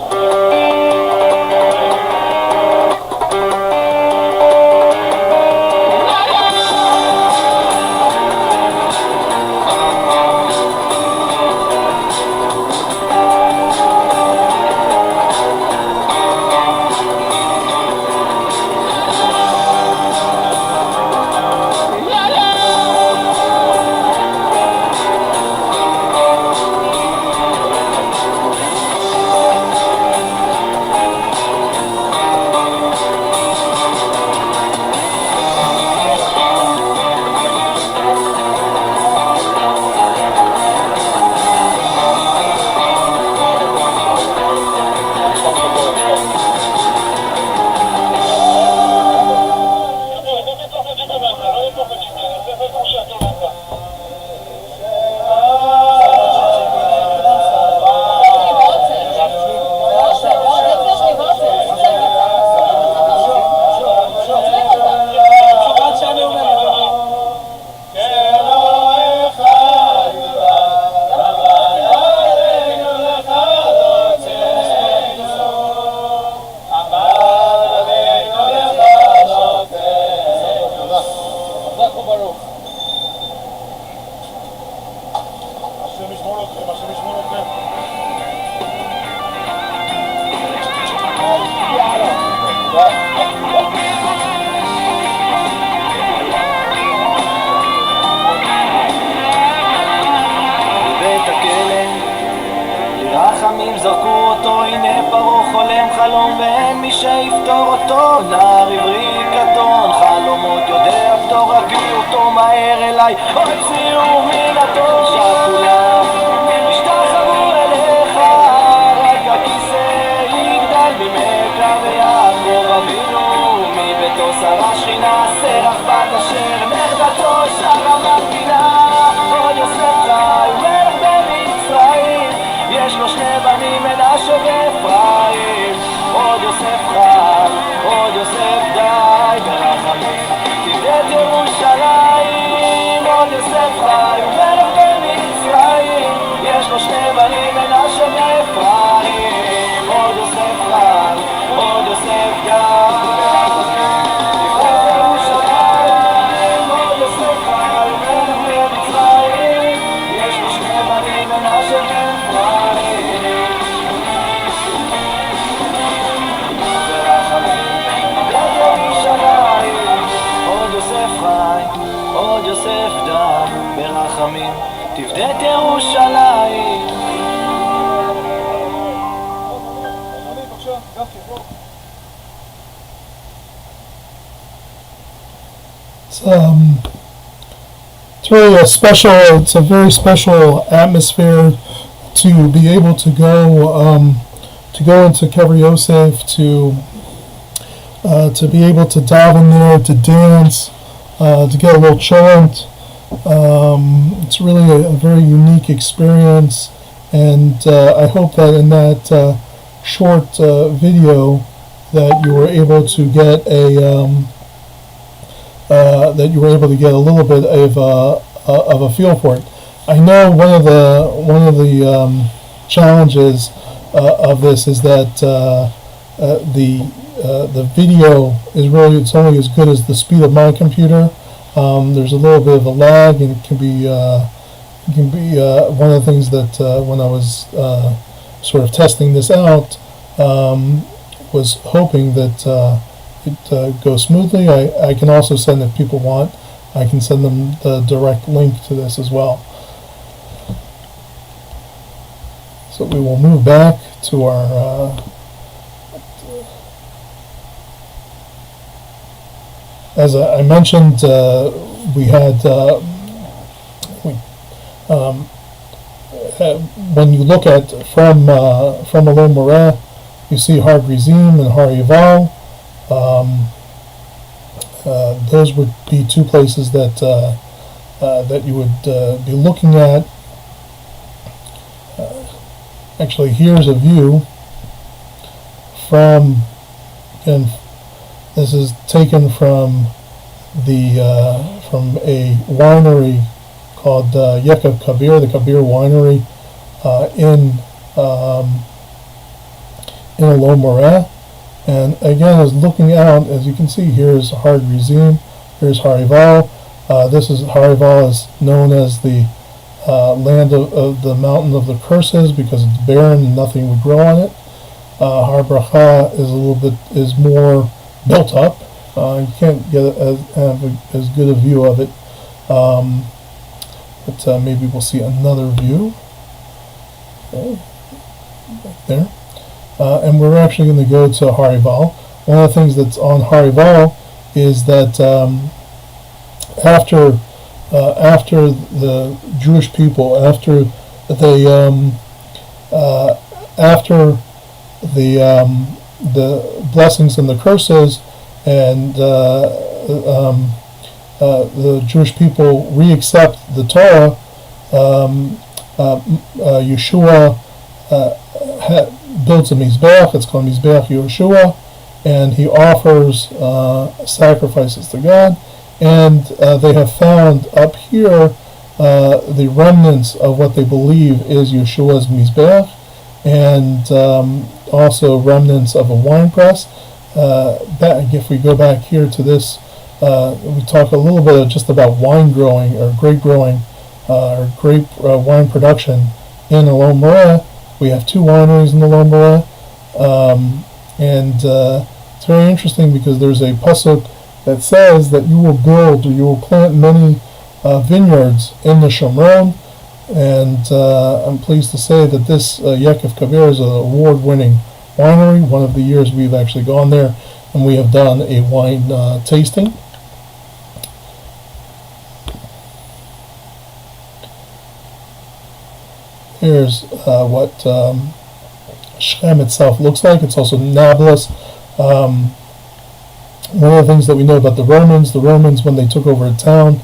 רחמים זרקו אותו, הנה פרעה חולם חלום ואין מי שיפתור אותו. נער עברי קטון, חלומות יודע פתור, הביאו אותו מהר אליי, הוציאו מן התור. שכולם השתחוו אליך, רק הכיסא יגדל ממך ויעקב אבינו מביתו שרה שכינה, שרח בת אשר נכדתו שרה מלכינה. עוד יוסף חי ומלך במצרים, יש לו שני בנים מנשה ואפרים. עוד יוסף חי, עוד יוסף די, ברחמים תפדה את ירושלים. עוד יוסף חי ומלך במצרים, יש לו שני בנים מנשה ואפרים. עוד יוסף חי, עוד יוסף די, תפדה את ירושלים. עוד יוסף חי ומלך במצרים, יש לו שני בנים מנשה ואפרים. עוד יוסף חי, עוד יוסף די, ברחמים תפדה את ירושלים. It's really a special, it's a very special atmosphere to be able to go into Kever Yosef, to be able to dive in there, to dance, to get a little chant. It's really a very unique experience, and I hope that in that short video that you were able to get a little bit of a feel for it. I know one of the challenges of this is that the video is really, it's only as good as the speed of my computer. There's a little bit of a lag, and it can be one of the things that when I was sort of testing this out, was hoping that it goes smoothly. I can also send, if people want, I can send them the direct link to this as well. So we will move back to our as I mentioned, we had when you look at from Elon Moreh, you see Har Gerizim and Har Yuval. Those would be two places that that you would be looking at. Actually, here's a view from, and this is taken from the from a winery called Yekev Kabir, the Kabir winery in Elon Moreh. And again, is looking out, as you can see, here's Har Gerizim, here's Har Yuval. This is Har Yuval is known as the land of the mountain of the curses because it's barren and nothing would grow on it. Har Bracha is more built up. You can't get as good a view of it, but maybe we'll see another view. Okay, right there. And we're actually going to go to Har Yuval. One of the things that's on Har Yuval is that after the Jewish people, after the blessings and the curses, and the Jewish people re-accept the Torah, Yeshua builds a mizbeach. It's called Mizbeach Yeshua, and he offers sacrifices to God. And they have found up here the remnants of what they believe is Yeshua's mizbeach, and also remnants of a wine press. If we go back here to this, we talk a little bit just about wine growing or grape growing or grape wine production in Elon Moreh. We have two wineries in Elon Moreh, and it's very interesting because there's a pasuk that says that you will build or you will plant many vineyards in the Shomron, and I'm pleased to say that this Yekev Kabir is an award-winning winery. One of the years we've actually gone there and we have done a wine tasting. Here's what Shechem itself looks like. It's also Nablus. One of the things that we know about the Romans, when they took over a town,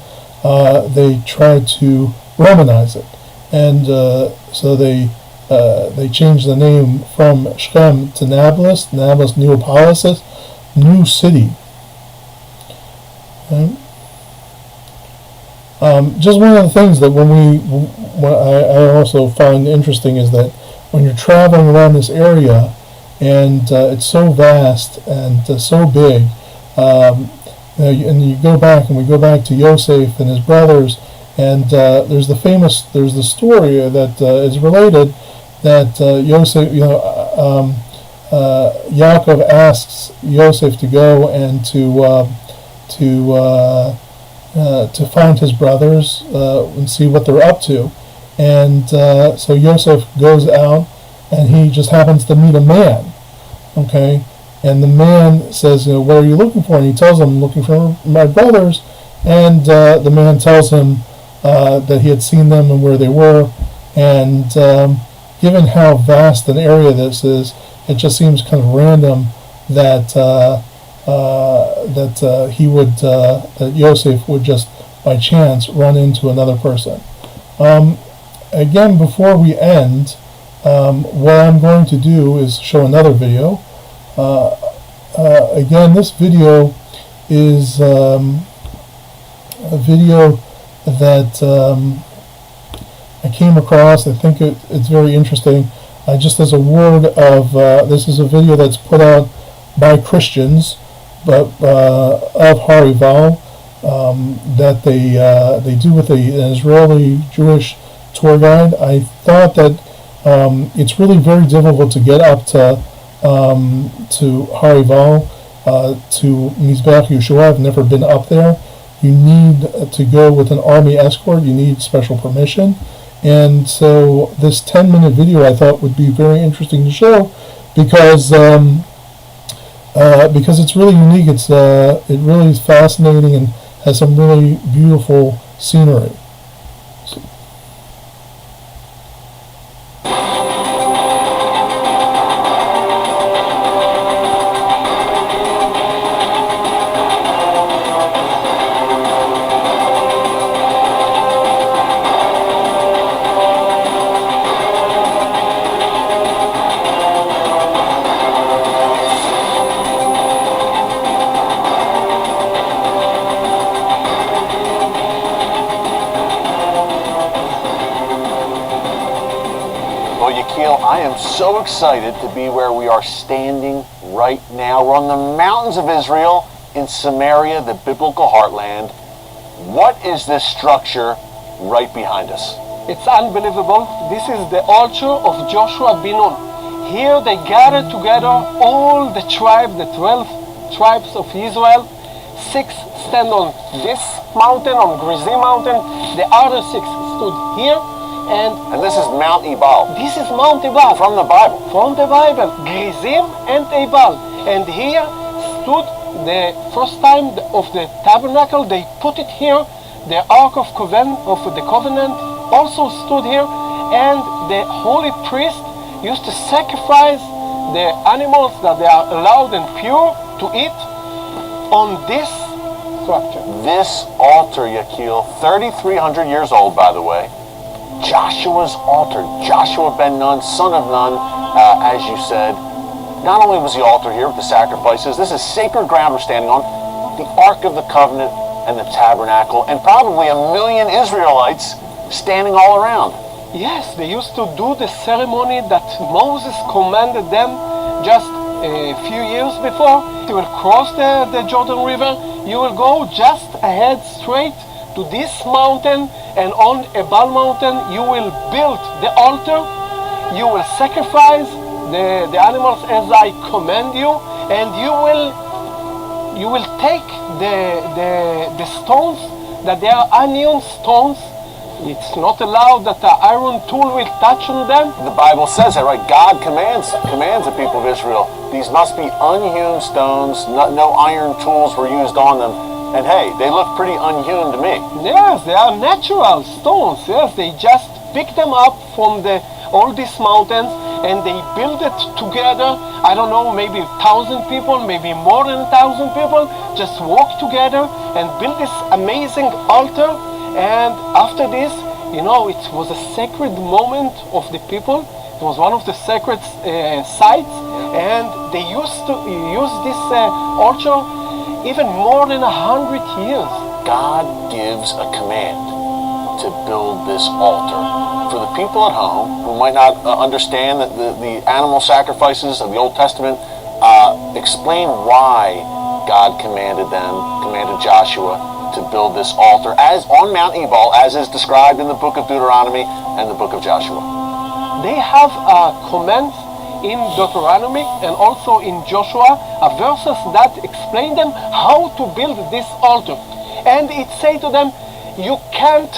they tried to Romanize it, and so they changed the name from Shechem to Nablus, Neopolis, new city. Okay. Just one of the things that what I also find interesting is that when you're traveling around this area, and it's so vast and so big, and we go back to Yosef and his brothers, and there's the story that is related that Yosef, Yaakov asks Yosef to go and to find his brothers and see what they're up to, and so Yosef goes out and he just happens to meet a man, okay. And the man says, what are you looking for? And he tells him, I'm looking for my brothers. And the man tells him that he had seen them and where they were. And given how vast an area this is, it just seems kind of random that that Yosef would just by chance run into another person. Again, before we end, what I'm going to do is show another video. Again, this video is a video that I came across. I think it's very interesting. Just as a word of, this is a video that's put out by Christians, but of Har Yuval, that they do with an Israeli Jewish tour guide. I thought that it's really very difficult to get up to Har Yuval, to Mizbeach Yeshua. I've never been up there. You need to go with an army escort. You need special permission, And so this 10-minute video I thought would be very interesting to show because it's really unique. It really is fascinating and has some really beautiful scenery. I am so excited to be where we are standing right now. We're on the mountains of Israel in Samaria, the biblical heartland. What is this structure right behind us? It's unbelievable. This is the altar of Joshua bin Nun. Here they gathered together all the tribes, the 12 tribes of Israel. 6 stand on this mountain, on Gerizim mountain. The other 6 stood here. And this is Mount Ebal. This is Mount Ebal. From the Bible. From the Bible. Gerizim and Ebal. And here stood the first time of the tabernacle. They put it here. The Ark of the Covenant also stood here. And the holy priest used to sacrifice the animals that they are allowed and pure to eat on this structure. This altar, Yakil, 3,300 years old, by the way. Joshua's altar. Joshua ben Nun, son of Nun, as you said. Not only was the altar here with the sacrifices, this is sacred ground we're standing on. The Ark of the Covenant and the tabernacle, and probably 1 million Israelites standing all around. Yes, they used to do the ceremony that Moses commanded them just a few years before. You will cross the Jordan River. You will go just ahead straight to this mountain, and on Ebal mountain you will build the altar. You will sacrifice the animals as I command you, and you will take the stones that they are onion stones. It's not allowed that the iron tool will touch on them. The Bible says that, right? God commands the people of Israel. These must be unhewn stones. No iron tools were used on them. And hey, they look pretty unhewn to me. Yes, they are natural stones. Yes, they just pick them up from all these mountains and they build it together. I don't know, maybe 1,000 people, maybe more than 1,000 people just walk together and build this amazing altar. And after this, it was a sacred moment of the people. It was one of the sacred sites, and they used to use this altar even more than 100 years. God gives a command to build this altar. For the people at home who might not understand the animal sacrifices of the Old Testament, explain why God commanded Joshua to build this altar as on Mount Ebal, as is described in the book of Deuteronomy and the book of Joshua. They have commands in Deuteronomy and also in Joshua, verses that explain them how to build this altar. And it say to them, you can't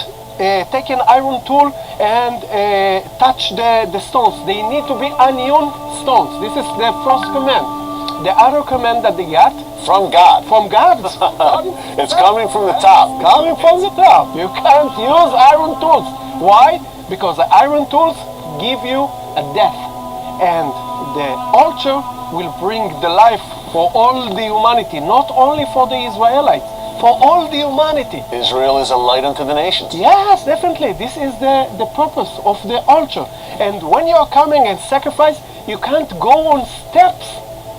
take an iron tool and touch the stones. They need to be onion stones. This is the first command. The other command that they got from God. From God. It's coming from the top. Coming from the top. You can't use iron tools. Why? Because the iron tools give you a death. And the altar will bring the life for all the humanity, not only for the Israelites, for all the humanity. Israel is a light unto the nations. Yes, definitely. This is the purpose of the altar. And when you are coming and sacrifice, you can't go on steps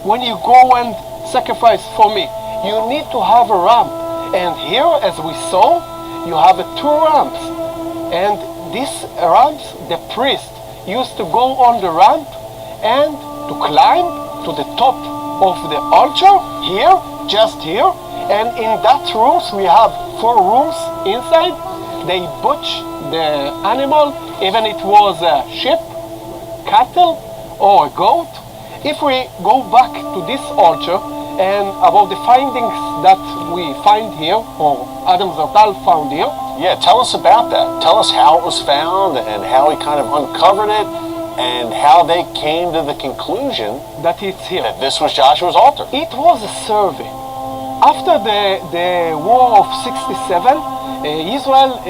when you go and sacrifice for me. You need to have a ramp. And here, as we saw, you have 2 ramps. And these ramps, the priest used to go on the ramp and to climb to the top of the altar, here, just here. And in that rooms, we have 4 rooms inside. They butcher the animal, even it was a sheep, cattle, or a goat. If we go back to this altar, and about the findings that we find here, or Adam Zartal found here. Yeah, tell us about that. Tell us how it was found and how he kind of uncovered it and how they came to the conclusion That it's here. that this was Joshua's altar. It was a survey. After the war of 67, Israel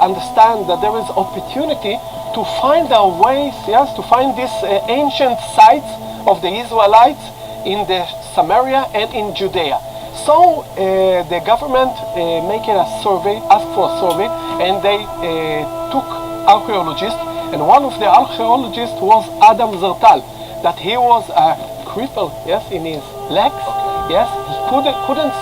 understand that there is opportunity to find our ways, yes, to find these ancient sites of the Israelites in the Samaria and in Judea. So the government making a survey, asked for a survey, and they took archaeologists, and one of the archaeologists was Adam Zartal, that he was a cripple, yes, in his legs, yes, he couldn't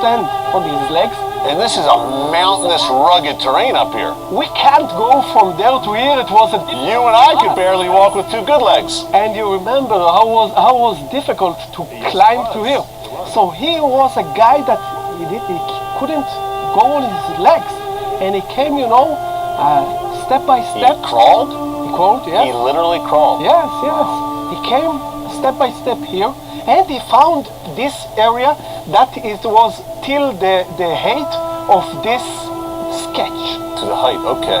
stand on his legs. And this is a mountainous, rugged terrain up here. We can't go from there to here. It was You and I could barely walk with two good legs. and you remember how was difficult to climb to here. So he was a guy that he couldn't go on his legs, and he came, step by step. He crawled? He crawled, yes. He literally crawled. Yes, yes. He came step by step here, and he found this area that it was till the height of this sketch. To the height, okay.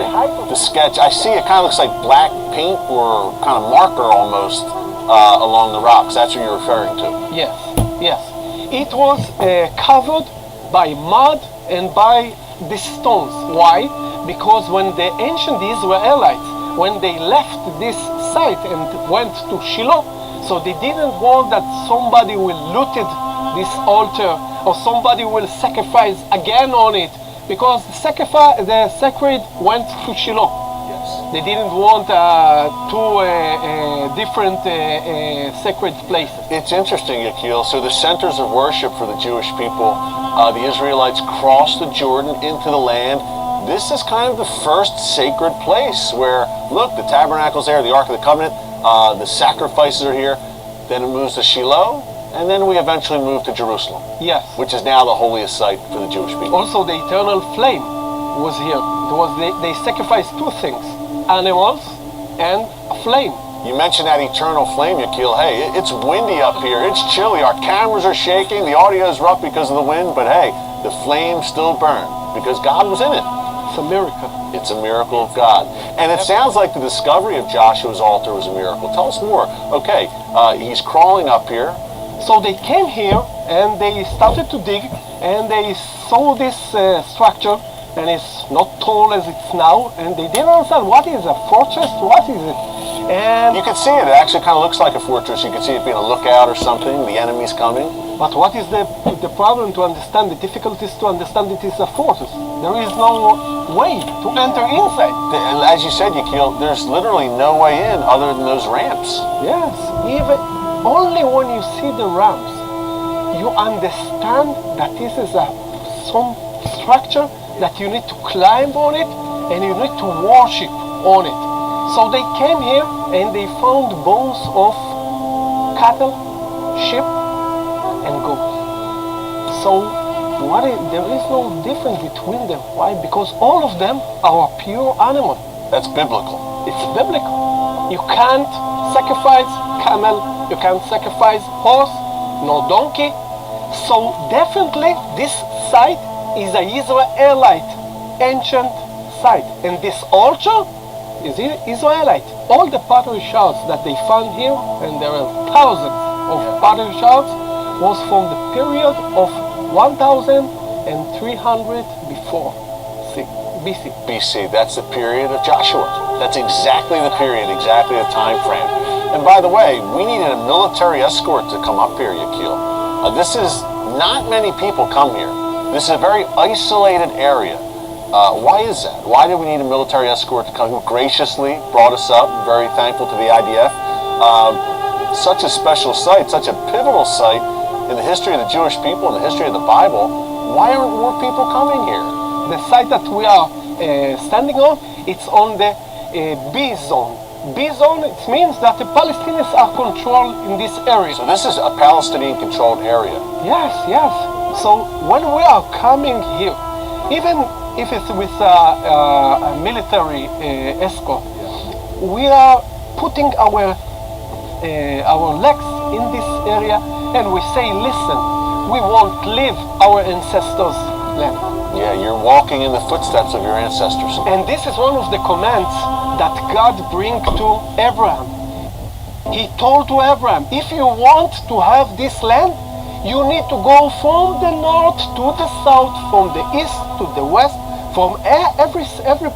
The sketch, I see it kind of looks like black paint or kind of marker almost along the rocks. That's what you're referring to. Yes, yes. It was covered by mud and by the stones. Why? Because when the ancient Israelites, when they left this site and went to Shiloh, so they didn't want that somebody will looted this altar or somebody will sacrifice again on it, because the sacred went to Shiloh. They didn't want two different sacred places. It's interesting, Yakil. So the centers of worship for the Jewish people, the Israelites crossed the Jordan into the land. This is kind of the first sacred place where, look, the tabernacle's there, the Ark of the Covenant, the sacrifices are here. Then it moves to Shiloh, and then we eventually move to Jerusalem. Yes. Which is now the holiest site for the Jewish people. Also, the eternal flame was here. They sacrificed two things: animals and a flame. You mentioned that eternal flame, Yakil. Hey, it's windy up here. It's chilly. Our cameras are shaking. The audio is rough because of the wind. But hey, the flame still burned because God was in it. It's a miracle. It's a miracle of God. And it sounds like the discovery of Joshua's altar was a miracle. Tell us more. Okay, he's crawling up here. So they came here and they started to dig, and they saw this structure, and it's not tall as it's now, and they didn't understand what is a fortress, what is it? And you can see it. It actually kind of looks like a fortress. You can see it being a lookout or something. The enemy's coming. But what is the problem to understand? The difficulty is to understand it is a fortress. There is no way to enter inside. As you said, Yakil, there's literally no way in other than those ramps. Yes, even only when you see the ramps, you understand that this is some structure that you need to climb on it and you need to worship on it. So they came here and they found bones of cattle, sheep, and goats. So there is no difference between them. Why? Because all of them are pure animal. That's biblical. It's biblical. You can't sacrifice camel, you can't sacrifice horse, no donkey. So definitely this site is a Israelite ancient site. And this altar is Israelite. All the pottery shards that they found here, and there are thousands of pottery shards, was from the period of 1,300 before BC. BC, that's the period of Joshua. That's exactly the period, exactly the time frame. And by the way, we needed a military escort to come up here, Yakil. This is, not many people come here. This is a very isolated area. Why is that? Why did we need a military escort to come, who graciously brought us up? Very thankful to the IDF. Such a special site, such a pivotal site in the history of the Jewish people, in the history of the Bible. Why aren't more people coming here? The site that we are standing on, it's on the B zone. B zone, it means that the Palestinians are controlled in this area. So this is a Palestinian-controlled area. Yes, yes. So when we are coming here, even if it's with a military escort, we are putting our legs in this area, and we say, listen, we won't leave our ancestors' land. Yeah, you're walking in the footsteps of your ancestors. And this is one of the commands that God bring to Abraham. He told to Abraham, if you want to have this land, you need to go from the north to the south, from the east to the west, from every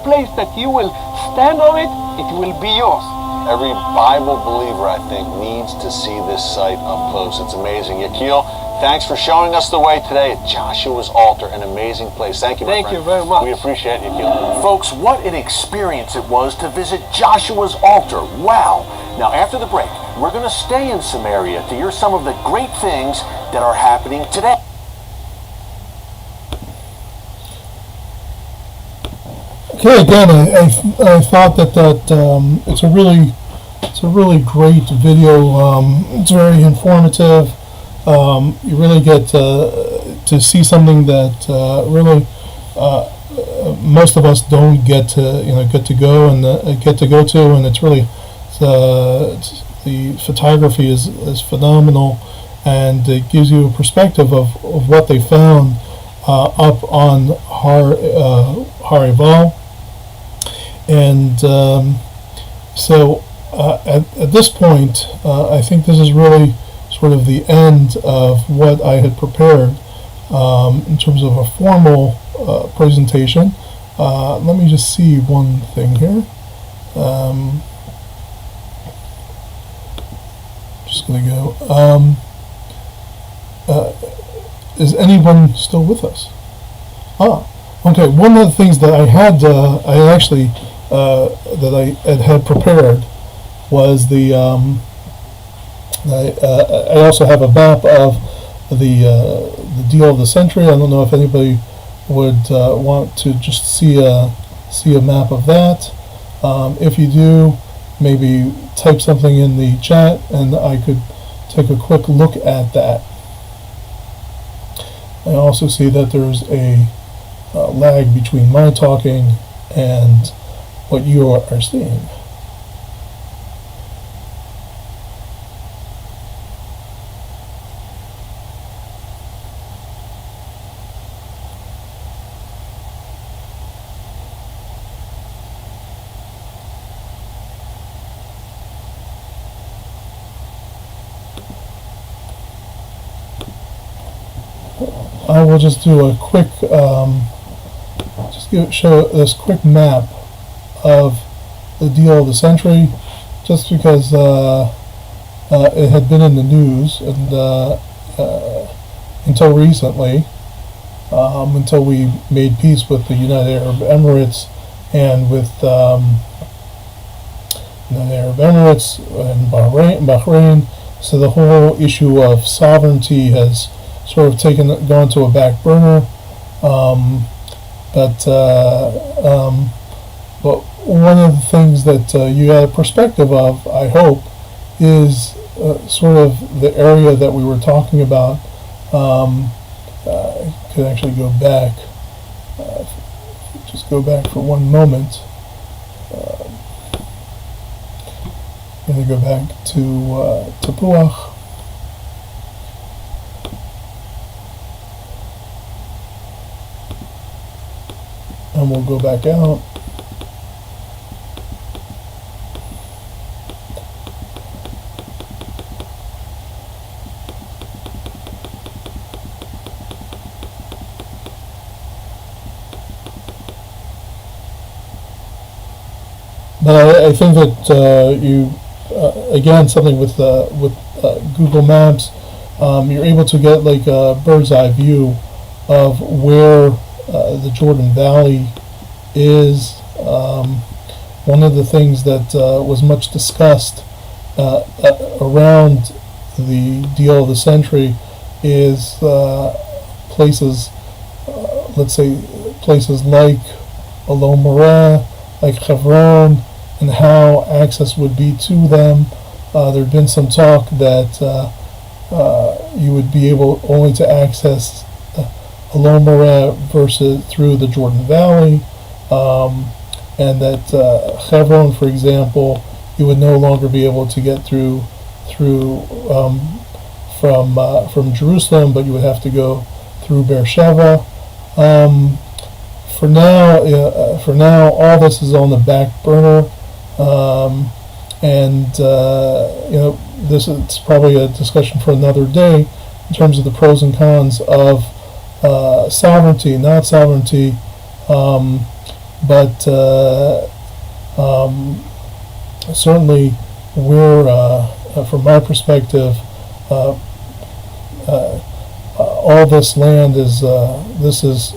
place that you will stand on it, it will be yours. Every Bible believer, I think, needs to see this site up close. It's amazing. Yakil, thanks for showing us the way today at Joshua's altar, an amazing place. Thank you, my friend. Thank you very much. We appreciate it, Yakil. Folks, what an experience it was to visit Joshua's altar. Wow. Now, after the break, we're going to stay in Samaria to hear some of the great things that are happening today. Okay, again, I thought that it's a really great video. It's very informative. You really get to see something that really most of us don't get to go to, and it's really the photography is phenomenal, and it gives you a perspective of what they found up on Har Ebal. And so at this point, I think this is really sort of the end of what I had prepared in terms of a formal presentation. Let me just see one thing here. Just going to go. Is anyone still with us? Okay. One of the things that I had prepared was the. I also have a map of the deal of the century. I don't know if anybody would want to just see a map of that. If you do, maybe type something in the chat, and I could take a quick look at that. I also see that there's a lag between my talking and what you are seeing. I will just do a quick, show this quick map of the deal of the century, just because it had been in the news and until recently, until we made peace with the United Arab Emirates and with United Arab Emirates and Bahrain. So the whole issue of sovereignty has sort of gone to a back burner. But one of the things that you had a perspective of, I hope, is sort of the area that we were talking about. I could actually go back. Just go back for one moment. I'm going to go back to Tapuach. And we'll go back out. But I think that you again, something with Google Maps, you're able to get like a bird's eye view of where the Jordan Valley is. One of the things that was much discussed around the deal of the century is places, let's say places like Elon Moreh, like Hebron, and how access would be to them. There had been some talk that you would be able only to access Elon Moreh versus through the Jordan Valley, and that Hebron, for example, you would no longer be able to get through from Jerusalem, but you would have to go through Beersheba. For now, all this is on the back burner, and this is probably a discussion for another day in terms of the pros and cons of sovereignty, not sovereignty, but certainly we're, from my perspective, all this land is this is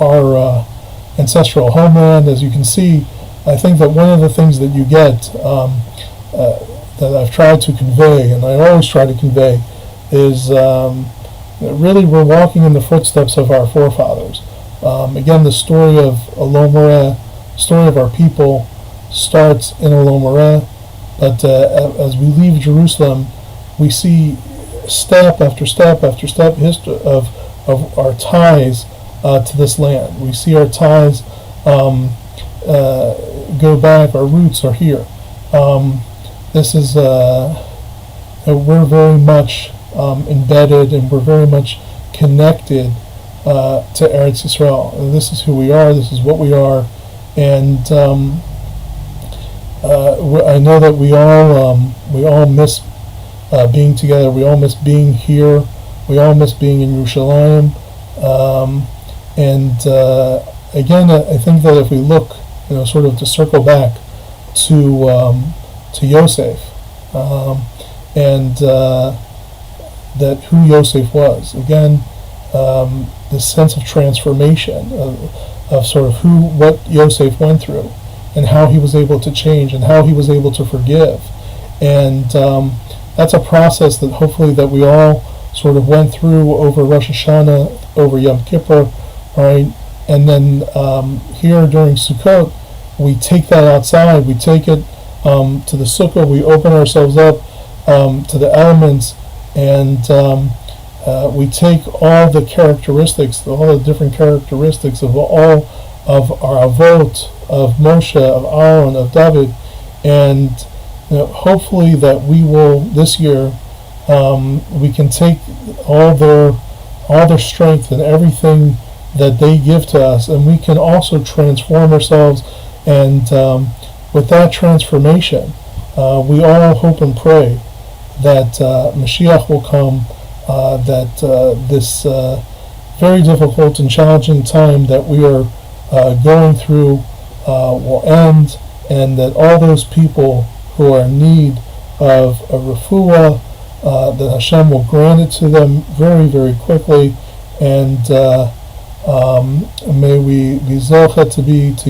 our ancestral homeland. As you can see, I think that one of the things that you get that I've tried to convey, and I always try to convey, is that really we're walking in the footsteps of our forefathers. Again, the story of Elon Moreh, story of our people, starts in Elon Moreh, but as we leave Jerusalem, we see step after step after step history of our ties to this land. We see our ties go back. Our roots are here. This is we're very much embedded, and we're very much connected to Eretz Yisrael. And this is who we are. This is what we are, and I know that we all miss being together. We all miss being here. We all miss being in Yerushalayim. Again, I think that if we look, sort of to circle back to Yosef, and that who Yosef was. Again, this sense of transformation of sort of what Yosef went through, and how he was able to change, and how he was able to forgive, and that's a process that hopefully that we all sort of went through over Rosh Hashanah, over Yom Kippur, right? And then here during Sukkot, we take that outside, we take it to the sukkah, we open ourselves up to the elements, and we take all the characteristics, all the different characteristics of all of our avot, of Moshe, of Aaron, of David, and hopefully that we will this year we can take all their strength and everything that they give to us, and we can also transform ourselves, and with that transformation we all hope and pray that Mashiach will come, that this very difficult and challenging time that we are going through will end, and that all those people who are in need of a refuah, that Hashem will grant it to them very, very quickly, and may we be zochet to be together.